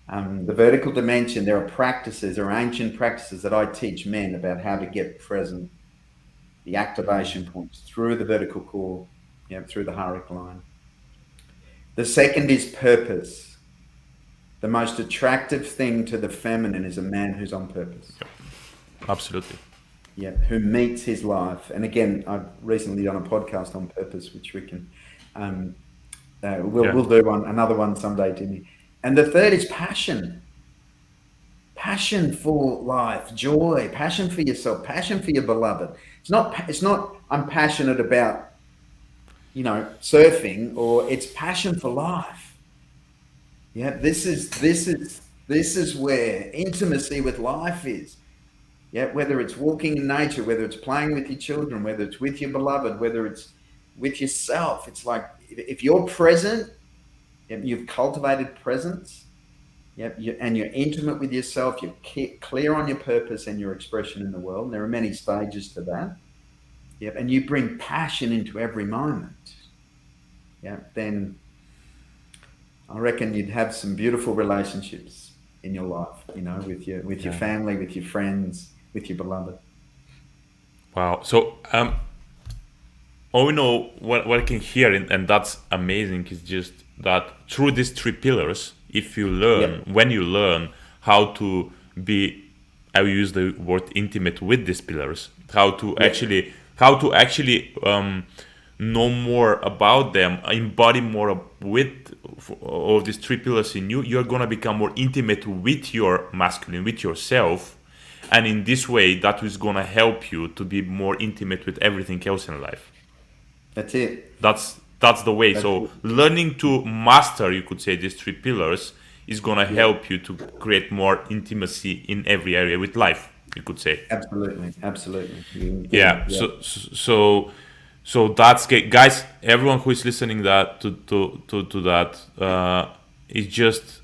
The vertical dimension, there are ancient practices that I teach men about how to get present, the activation points through the vertical core, through the Harik line. The second is purpose. The most attractive thing to the feminine is a man who's on purpose. Absolutely. Yeah, who meets his life. And again, I've recently done a podcast on purpose, which we can, Yeah. we'll do another one someday, Jimmy. And the third is passion. Passion for life, joy, passion for yourself, passion for your beloved. It's not I'm passionate about, surfing, or it's passion for life. Yeah, this is where intimacy with life is. Yeah, whether it's walking in nature, whether it's playing with your children, whether it's with your beloved, whether it's with yourself. It's like if you're present, you've cultivated presence. Yep, and you're intimate with yourself. You're clear on your purpose and your expression in the world. And there are many stages to that. Yep, and you bring passion into every moment. Yeah, then I reckon you'd have some beautiful relationships in your life. With your Yeah. family, with your friends, with your beloved. Wow. So all we know what I can hear, and that's amazing, is just that through these three pillars, if you learn, Yep. when you learn how to be, I will use the word intimate with these pillars, Yep. how to actually know more about them, embody more with of these three pillars in you, you're gonna become more intimate with your masculine, with yourself, and in this way, that is gonna help you to be more intimate with everything else in life. That's it. That's the way. That's So it. learning to master, you could say, these three pillars is gonna Yep. help you to create more intimacy in every area with life, you could say. Absolutely. Absolutely. Yeah. Yeah. So that's guys. Everyone who is listening that to that is just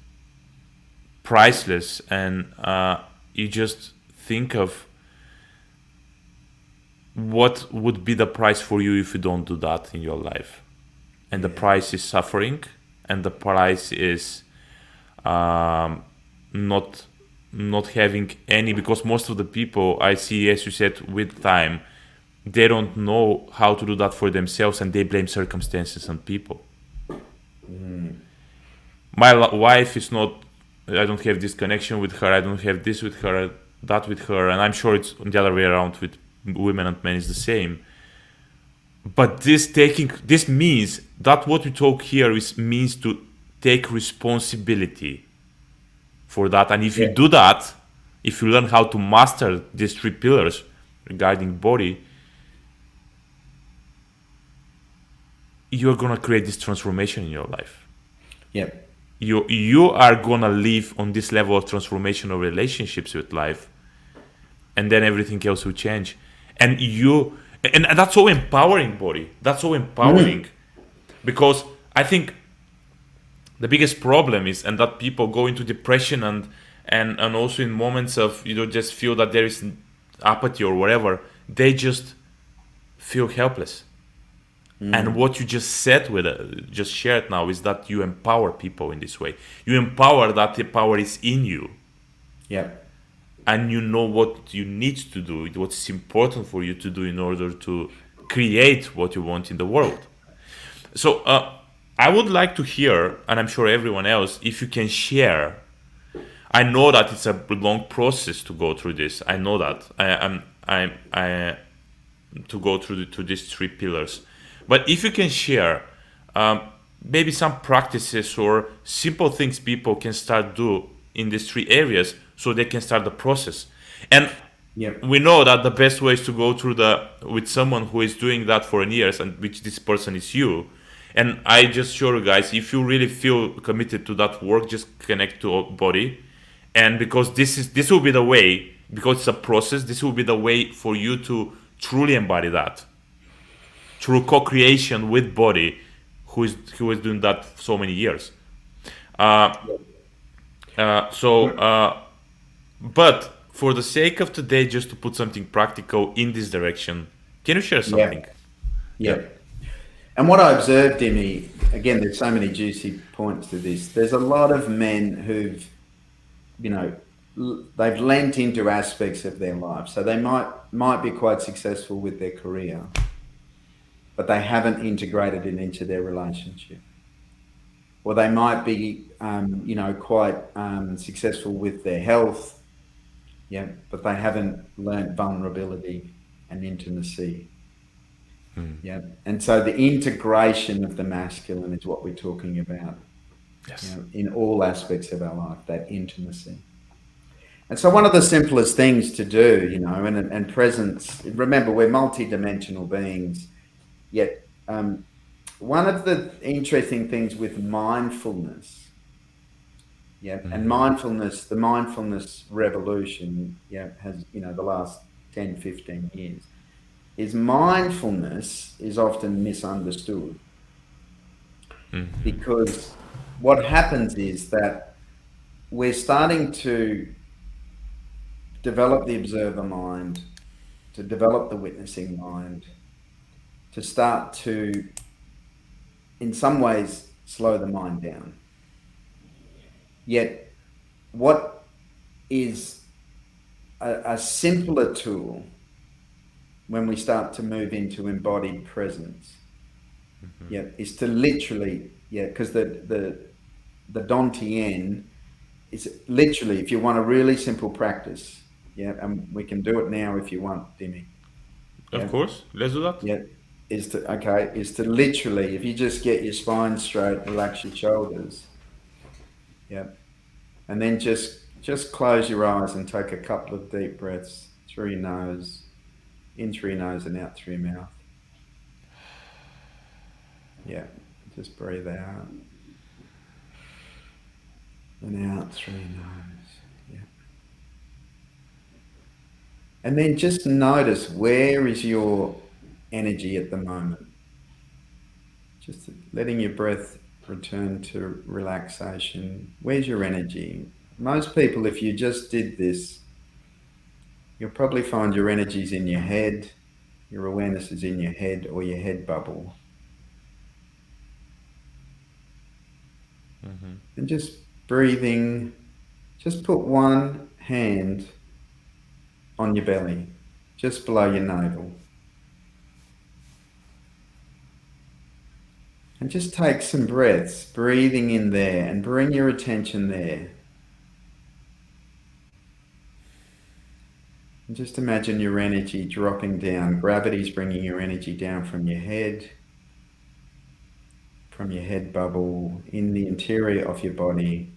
priceless, and you just think of what would be the price for you if you don't do that in your life, and the Yeah. price is suffering, and the price is um, not not having any, because most of the people I see, as you said, with time, they don't know how to do that for themselves, and they blame circumstances and people. My wife is not, I don't have this connection with her, I don't have this with her, that with her, and I'm sure it's the other way around with women and men is the same. But this means that what we talk here is means to take responsibility for that. And if you Yeah. do that, if you learn how to master these three pillars regarding body, you're gonna create this transformation in your life. Yep. You are gonna live on this level of transformational relationships with life, and then everything else will change. And that's so empowering, body. That's so empowering, Mm. because I think the biggest problem is, and that people go into depression, and also in moments of just feel that there is apathy or whatever, they just feel helpless. And what you just said with just shared now is that you empower people in this way. You empower that the power is in you, Yep. and you know what you need to do, what's important for you to do in order to create what you want in the world. So I would like to hear, and I'm sure everyone else, if you can share. I know that it's a long process to go through this. I know that. I to go through to these three pillars. But if you can share, um, maybe some practices or simple things people can start do in these three areas, so they can start the process. And Yep. we know that the best way is to go through the with someone who is doing that for years, and which this person is you. And I just show you guys, if you really feel committed to that work, just connect to body. And because this will be the way, because it's a process, this will be the way for you to truly embody that through co-creation with body, who is doing that for so many years. uh, so but for the sake of today, just to put something practical in this direction, can you share Yeah. something? Yeah. Yeah. And what I observed, Demi, again, there's so many juicy points to this. There's a lot of men who've, you know, they've lent into aspects of their life. So they might be quite successful with their career, but they haven't integrated it into their relationship. Or they might be, quite successful with their health, yeah, but they haven't learned vulnerability and intimacy. Yeah. And so the integration of the masculine is what we're talking about, Yes. in all aspects of our life, that intimacy. And so one of the simplest things to do, and presence, remember, we're multidimensional beings, yet one of the interesting things with mindfulness, yeah, and the mindfulness revolution, yeah, has, the last 10, 15 years, is mindfulness is often misunderstood because what happens is that we're starting to develop the observer mind, to develop the witnessing mind, to start to, in some ways, slow the mind down. Yet, what is a simpler tool when we start to move into embodied presence, yeah, is to literally, yeah, because the Dantian is literally, if you want a really simple practice, yeah, and we can do it now if you want, Dimi, Of yeah, course, let's do that. yeah, is to literally, if you just get your spine straight, relax your shoulders, yeah, and then just close your eyes and take a couple of deep breaths through your nose, in through your nose and out through your mouth. Yeah, just breathe out and out through your nose. Yeah. And then just notice, where is your energy at the moment? Just letting your breath return to relaxation. Where's your energy? Most people, if you just did this, you'll probably find your energy's in your head, your awareness is in your head or your head bubble. And just breathing, just put one hand on your belly, just below your navel. And just take some breaths, breathing in there, and bring your attention there. And just imagine your energy dropping down. Gravity's bringing your energy down from your head bubble, in the interior of your body.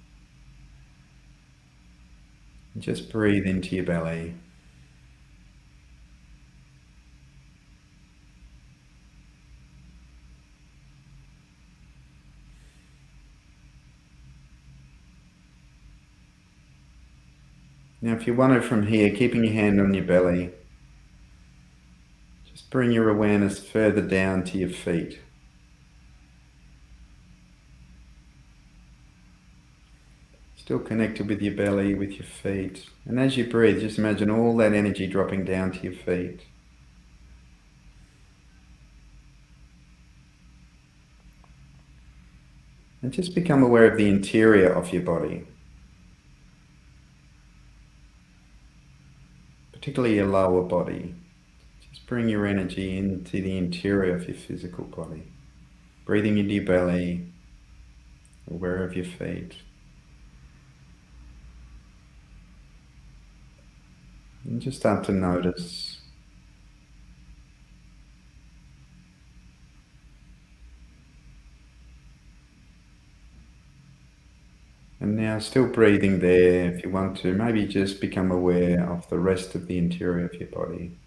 And just breathe into your belly. Now, if you want to, from here, keeping your hand on your belly, just bring your awareness further down to your feet. Still connected with your belly, with your feet. And as you breathe, just imagine all that energy dropping down to your feet. And just become aware of the interior of your body, particularly your lower body. Just bring your energy into the interior of your physical body. breathing into your belly, aware of your feet, and just start to notice. And now, still breathing there, if you want to, maybe just become aware of the rest of the interior of your body.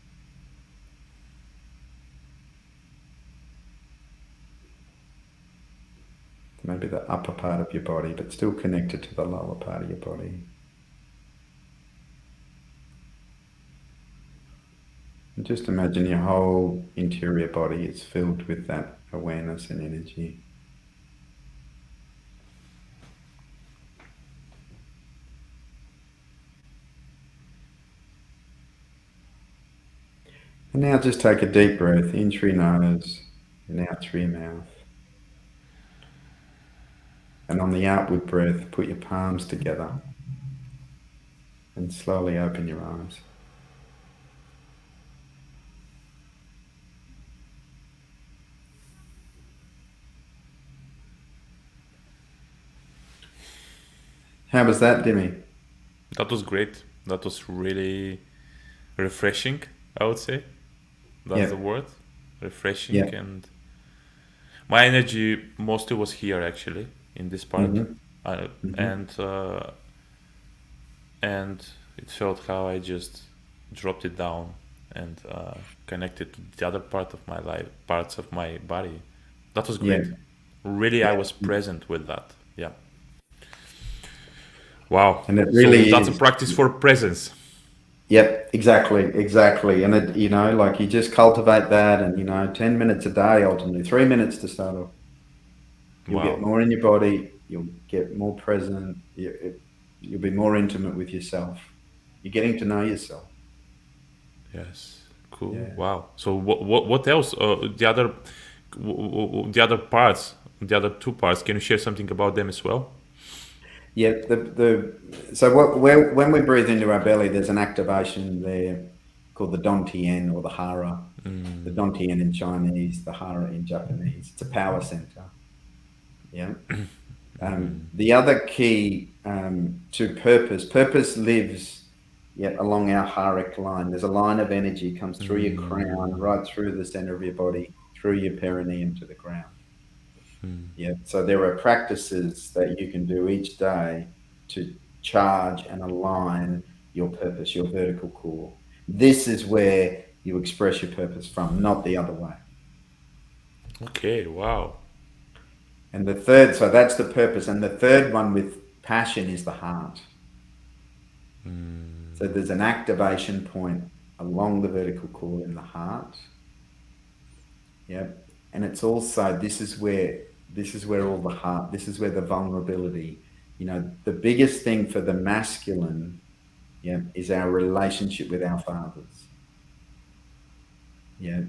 Maybe the upper part of your body, but still connected to the lower part of your body. And just imagine your whole interior body is filled with that awareness and energy. And now just take a deep breath in through your nose and out through your mouth. And on the outward breath, put your palms together and slowly open your eyes. How was that, Dimi? That was great. That was really refreshing, I would say. That's the Yep, word. Refreshing. yep. And my energy mostly was here, actually, in this part. Mm-hmm, Uh, mm-hmm. and and it felt how I just dropped it down and connected to the other part of my life, parts of my body. That was Yeah, great. Really, I yeah. was present with that. Yeah. Wow. And it So really that's a is. practice for presence. Yep, exactly, exactly. And it, like you just cultivate that and, 10 minutes a day, ultimately, 3 minutes to start off. You'll get Wow. more in your body, you'll get more present, you'll be more intimate with yourself. You're getting to know yourself. Yes. Cool. Yeah. Wow. So what else? The other parts, the other two parts. Can you share something about them as well? Yeah, so when we breathe into our belly, there's an activation there called the Dantian or the Hara. The Dantian in Chinese, the Hara in Japanese. It's a power center. Yeah. The other key to purpose lives along our haric line. There's a line of energy comes through your crown, right through the center of your body, through your perineum to the ground. Yeah. So there are practices that you can do each day to charge and align your purpose, your vertical core. This is where you express your purpose from, not the other way. Okay. Wow. And the third, so that's the purpose. And the third one with passion is the heart. So there's an activation point along the vertical cord in the heart. Yep. And it's also this is where all the heart, this is where the vulnerability, the biggest thing for the masculine, is our relationship with our fathers. Yeah.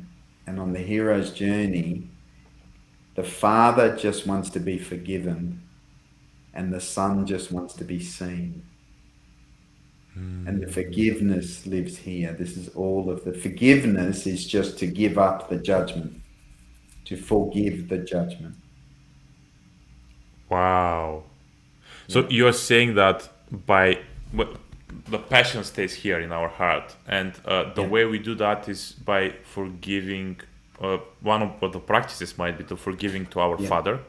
And on the hero's journey, the father just wants to be forgiven and the son just wants to be seen. And the forgiveness lives here. This is all of the forgiveness is just to give up the judgment, to forgive the judgment. Wow. So Yeah. you're saying that by well, the passion stays here in our heart, and the Yep. way we do that is by forgiving. One of what the practices might be to forgiving to our Yep. father.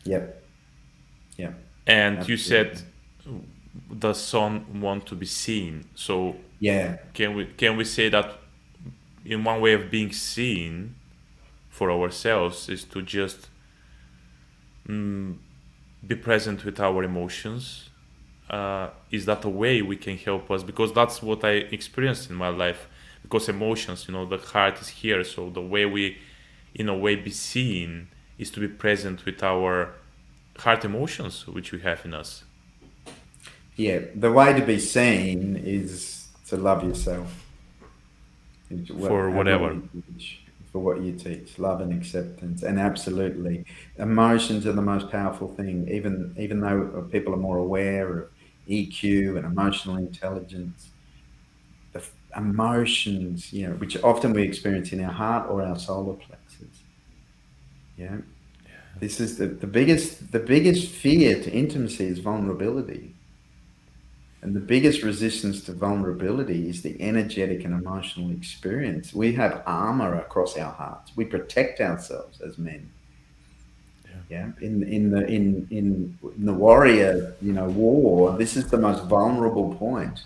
Yep. Yep. And you said Absolutely. the son want to be seen. So Yeah. can we say that in one way of being seen for ourselves is to just be present with our emotions? Is that a way we can help us? Because that's what I experienced in my life. Because emotions, the heart is here. So the way we, in a way, be seen is to be present with our heart emotions, which we have in us. Yeah. The way to be seen is to love yourself. For However whatever. we teach, for what you teach, love and acceptance, and absolutely, emotions are the most powerful thing. Even though people are more aware of EQ and emotional intelligence, emotions, which often we experience in our heart or our solar plexus. Yeah. This is the biggest fear to intimacy is vulnerability. And the biggest resistance to vulnerability is the energetic and emotional experience. We have armor across our hearts. We protect ourselves as men. Yeah. In the warrior, war, this is the most vulnerable point.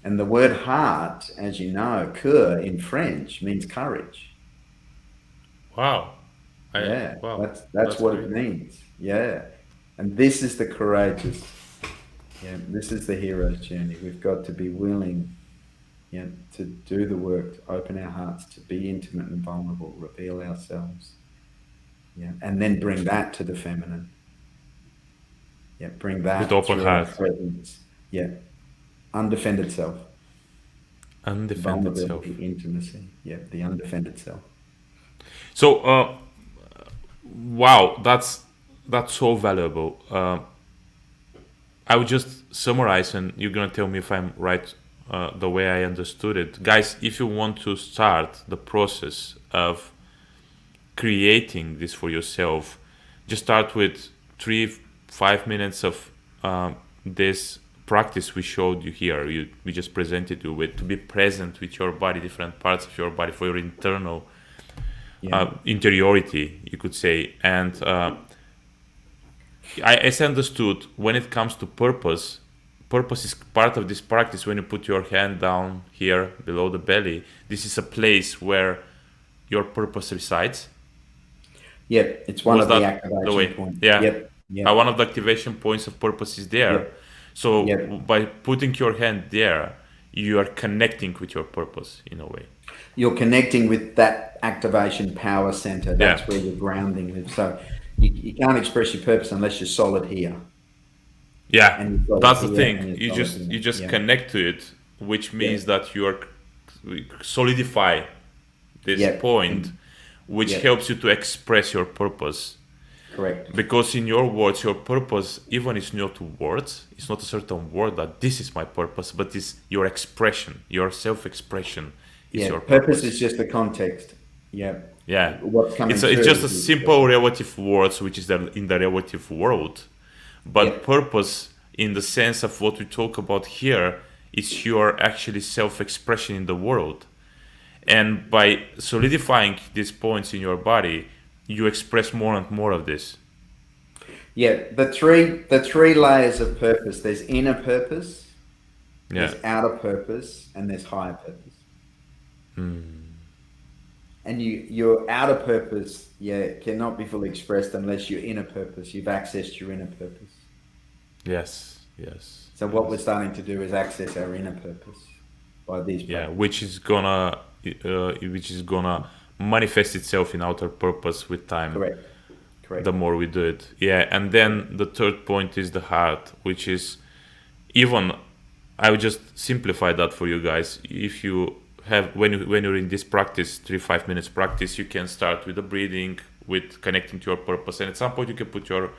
And the word heart, as you know, cœur in French means courage. Wow. Yeah, Wow. that's That's what it great. means. Yeah. And this is the courageous, yeah, this is the hero's journey. We've got to be willing, yeah, to do the work, to open our hearts, to be intimate and vulnerable, reveal ourselves. Yeah. And then bring that to the feminine. Yeah. Bring With that open through our heart, presence. Yeah. Undefended self, undefended self. vulnerability, intimacy. Yeah. The undefended self. So, wow, that's so valuable. I would just summarize, and you're gonna tell me if I'm right, the way I understood it, guys. If you want to start the process of creating this for yourself, just start with 3 5 minutes of this practice we showed you here. We just presented you with to be present with your body, different parts of your body for your internal Yeah. interiority, you could say. And I as understood, when it comes to purpose, purpose is part of this practice. When you put your hand down here below the belly, this is a place where your purpose resides. Yep, it's one Was of the that the activation way? points. Yeah. Yep, yep, One of the activation points of purpose is there. yep, So yep. by putting your hand there, you are connecting with your purpose in a way. You're connecting with that activation power center. Yeah. That's where your grounding lives. So you can't express your purpose unless you're solid here, Yeah. and you're solid That's the here, thing. and you're You solid just here. you just Yeah, connect to it, which yeah, means that you are solidify this yeah, point, and which yeah, helps you to express your purpose. correct. Because in your words, your purpose, even it's not words, it's not a certain word that this is my purpose, but it's your expression, your self-expression is Yeah, your purpose purpose. is just the context. Yeah, Yeah, what's coming it's through just is a the simple expression. relative words, which is in the relative world. Yeah, But purpose, in the sense of what we talk about here, is your actually self-expression in the world. And by solidifying these points in your body, you express more and more of this. yeah. The three layers of purpose. There's inner purpose, Yeah. there's outer purpose, and there's higher purpose. And your outer purpose, yeah, cannot be fully expressed unless your inner purpose, you've accessed your inner purpose. Yes. Yes. So what we're Yes. starting to do is access our inner purpose by these Yeah, practices. which is gonna manifest itself in outer purpose with time. Correct. The Correct. more we do it, yeah. And Yeah. then the third point is the heart, which is even. I would just simplify that for you guys. If you have when you're in this practice, 3 5 minutes practice, you can start with the breathing, with connecting to your purpose, and at some point you can put your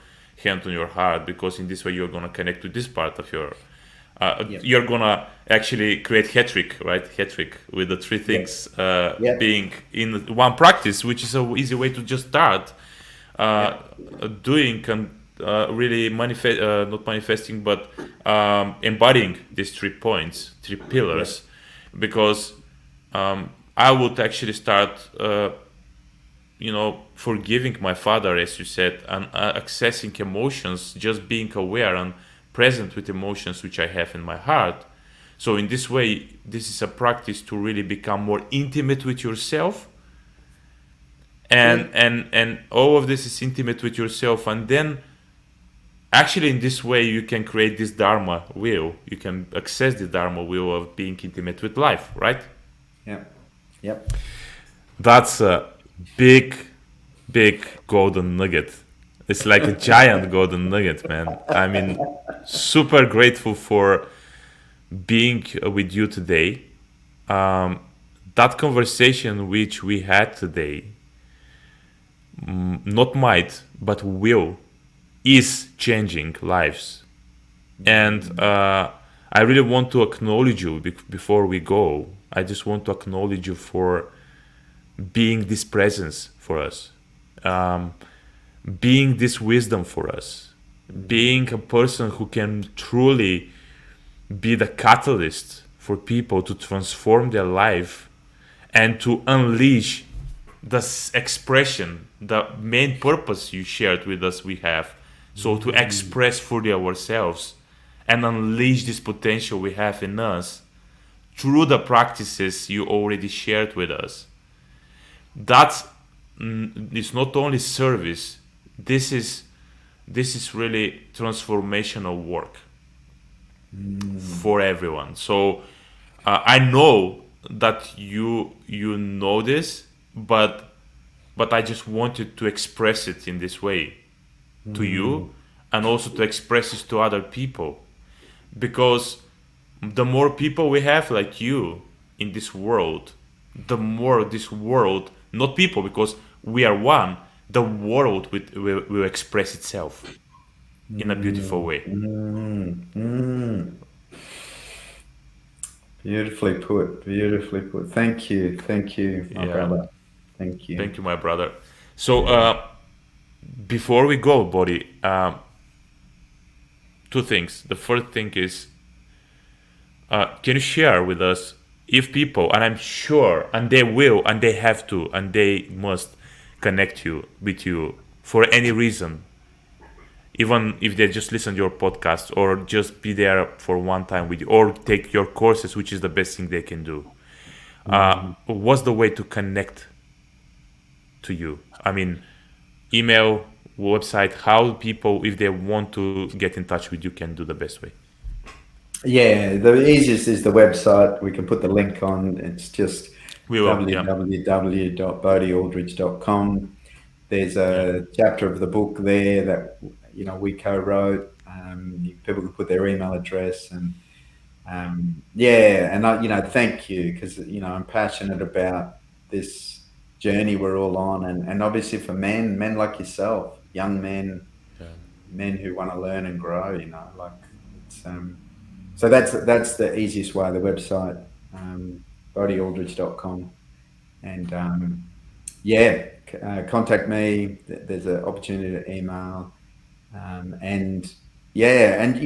hand on your heart, because in this way you're gonna connect to this part of your Yep. you're gonna actually create hat trick, right? Hat trick with the three Yep. things Yep. being in one practice, which is a easy way to just start uh, Yep. doing and really not manifesting, but embodying these 3 points, three Yep. pillars, because I would actually start, forgiving my father, as you said, and accessing emotions, just being aware and present with emotions which I have in my heart. So in this way, this is a practice to really become more intimate with yourself, Yeah. and all of this is intimate with yourself, and then actually in this way you can create this dharma wheel, you can access the dharma wheel of being intimate with life, right? Yep. Yep. That's a big, big golden nugget. It's like a giant golden nugget, man. I mean, super grateful for being with you today. um, that conversation which we had today, not might but will, is changing lives. And I really want to acknowledge you before we go. I just want to acknowledge you for being this presence for us. um, being this wisdom for us, being a person who can truly be the catalyst for people to transform their life and to unleash the expression, the main purpose you shared with us we have. So to express fully ourselves and unleash this potential we have in us through the practices you already shared with us. That's it's not only service. This is really transformational work for everyone. So I know that you know this, but I just wanted to express it in this way to you, and also to express it to other people, because the more people we have like you in this world, the more this world, not people, because we are one, the world will express itself in a beautiful way. Mm. Beautifully put. Beautifully put. Thank you. Thank you, my Yeah, brother. Thank you. thank you, my brother. So Yeah. before we go, Bodhi, two things. The first thing is, can you share with us, if people, and I'm sure, and they will, and they have to, and they must connect you with you for any reason, even if they just listen to your podcast or just be there for one time with you or take your courses, which is the best thing they can do. What's the way to connect to you? I mean, email, website, how people, if they want to get in touch with you, can do the best way. Yeah, the easiest is the website. We can put the link on. It's just We will, yeah, www.bodhialdridge.com. There's yeah, a chapter of the book there that we co-wrote. People can put their email address, and yeah, and thank you, because I'm passionate about this journey we're all on, and obviously for men like yourself, young yeah. men who want to learn and grow. Like it's so that's the easiest way. The website, bodhialdridge.com, and yeah, contact me. There's an opportunity to email, and yeah, and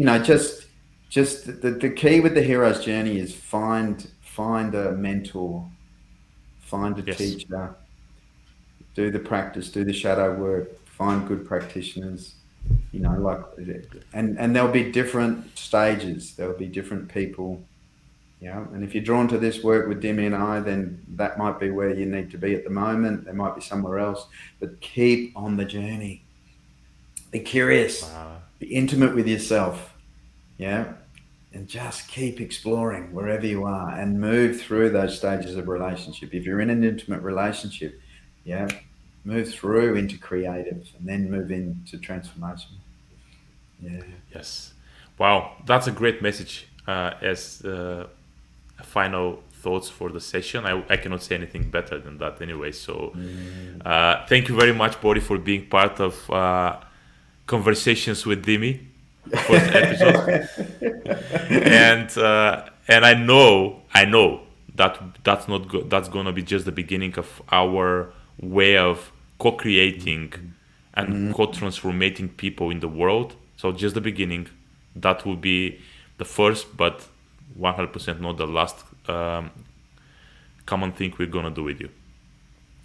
just the key with the hero's journey is find a mentor, find a Yes, teacher, do the practice, do the shadow work, find good practitioners. Like, and there'll be different stages. There'll be different people. And if you're drawn to this work with Demi and I, then that might be where you need to be at the moment. There might be somewhere else, but keep on the journey. Be curious, be intimate with yourself. Yeah. And just keep exploring wherever you are and move through those stages of relationship. If you're in an intimate relationship, yeah, move through into creative and then move into transformation. Yeah. yes. Wow, that's a great message as final thoughts for the session. I cannot say anything better than that anyway. So thank you very much, Bodhi, for being part of Conversations with Dimi, the first episode. And I know that that's gonna be just the beginning of our way of co-creating and co-transformating people in the world. So just the beginning. That will be the first, but 100% not the last common thing we're gonna do with you.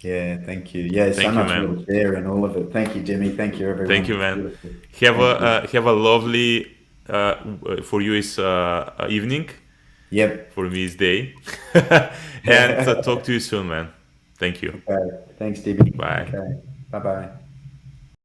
Yeah, thank you. Yeah, so Thank you, much man. more to share in all of it. Thank you, Jimmy. Thank you, Thank everyone. you, man. Beautiful. Thank you. Have a lovely for you is evening. Yep. For me is day. And talk to you soon, man. Thank you. Okay. Thanks, Dibby. Bye. Okay. Bye bye.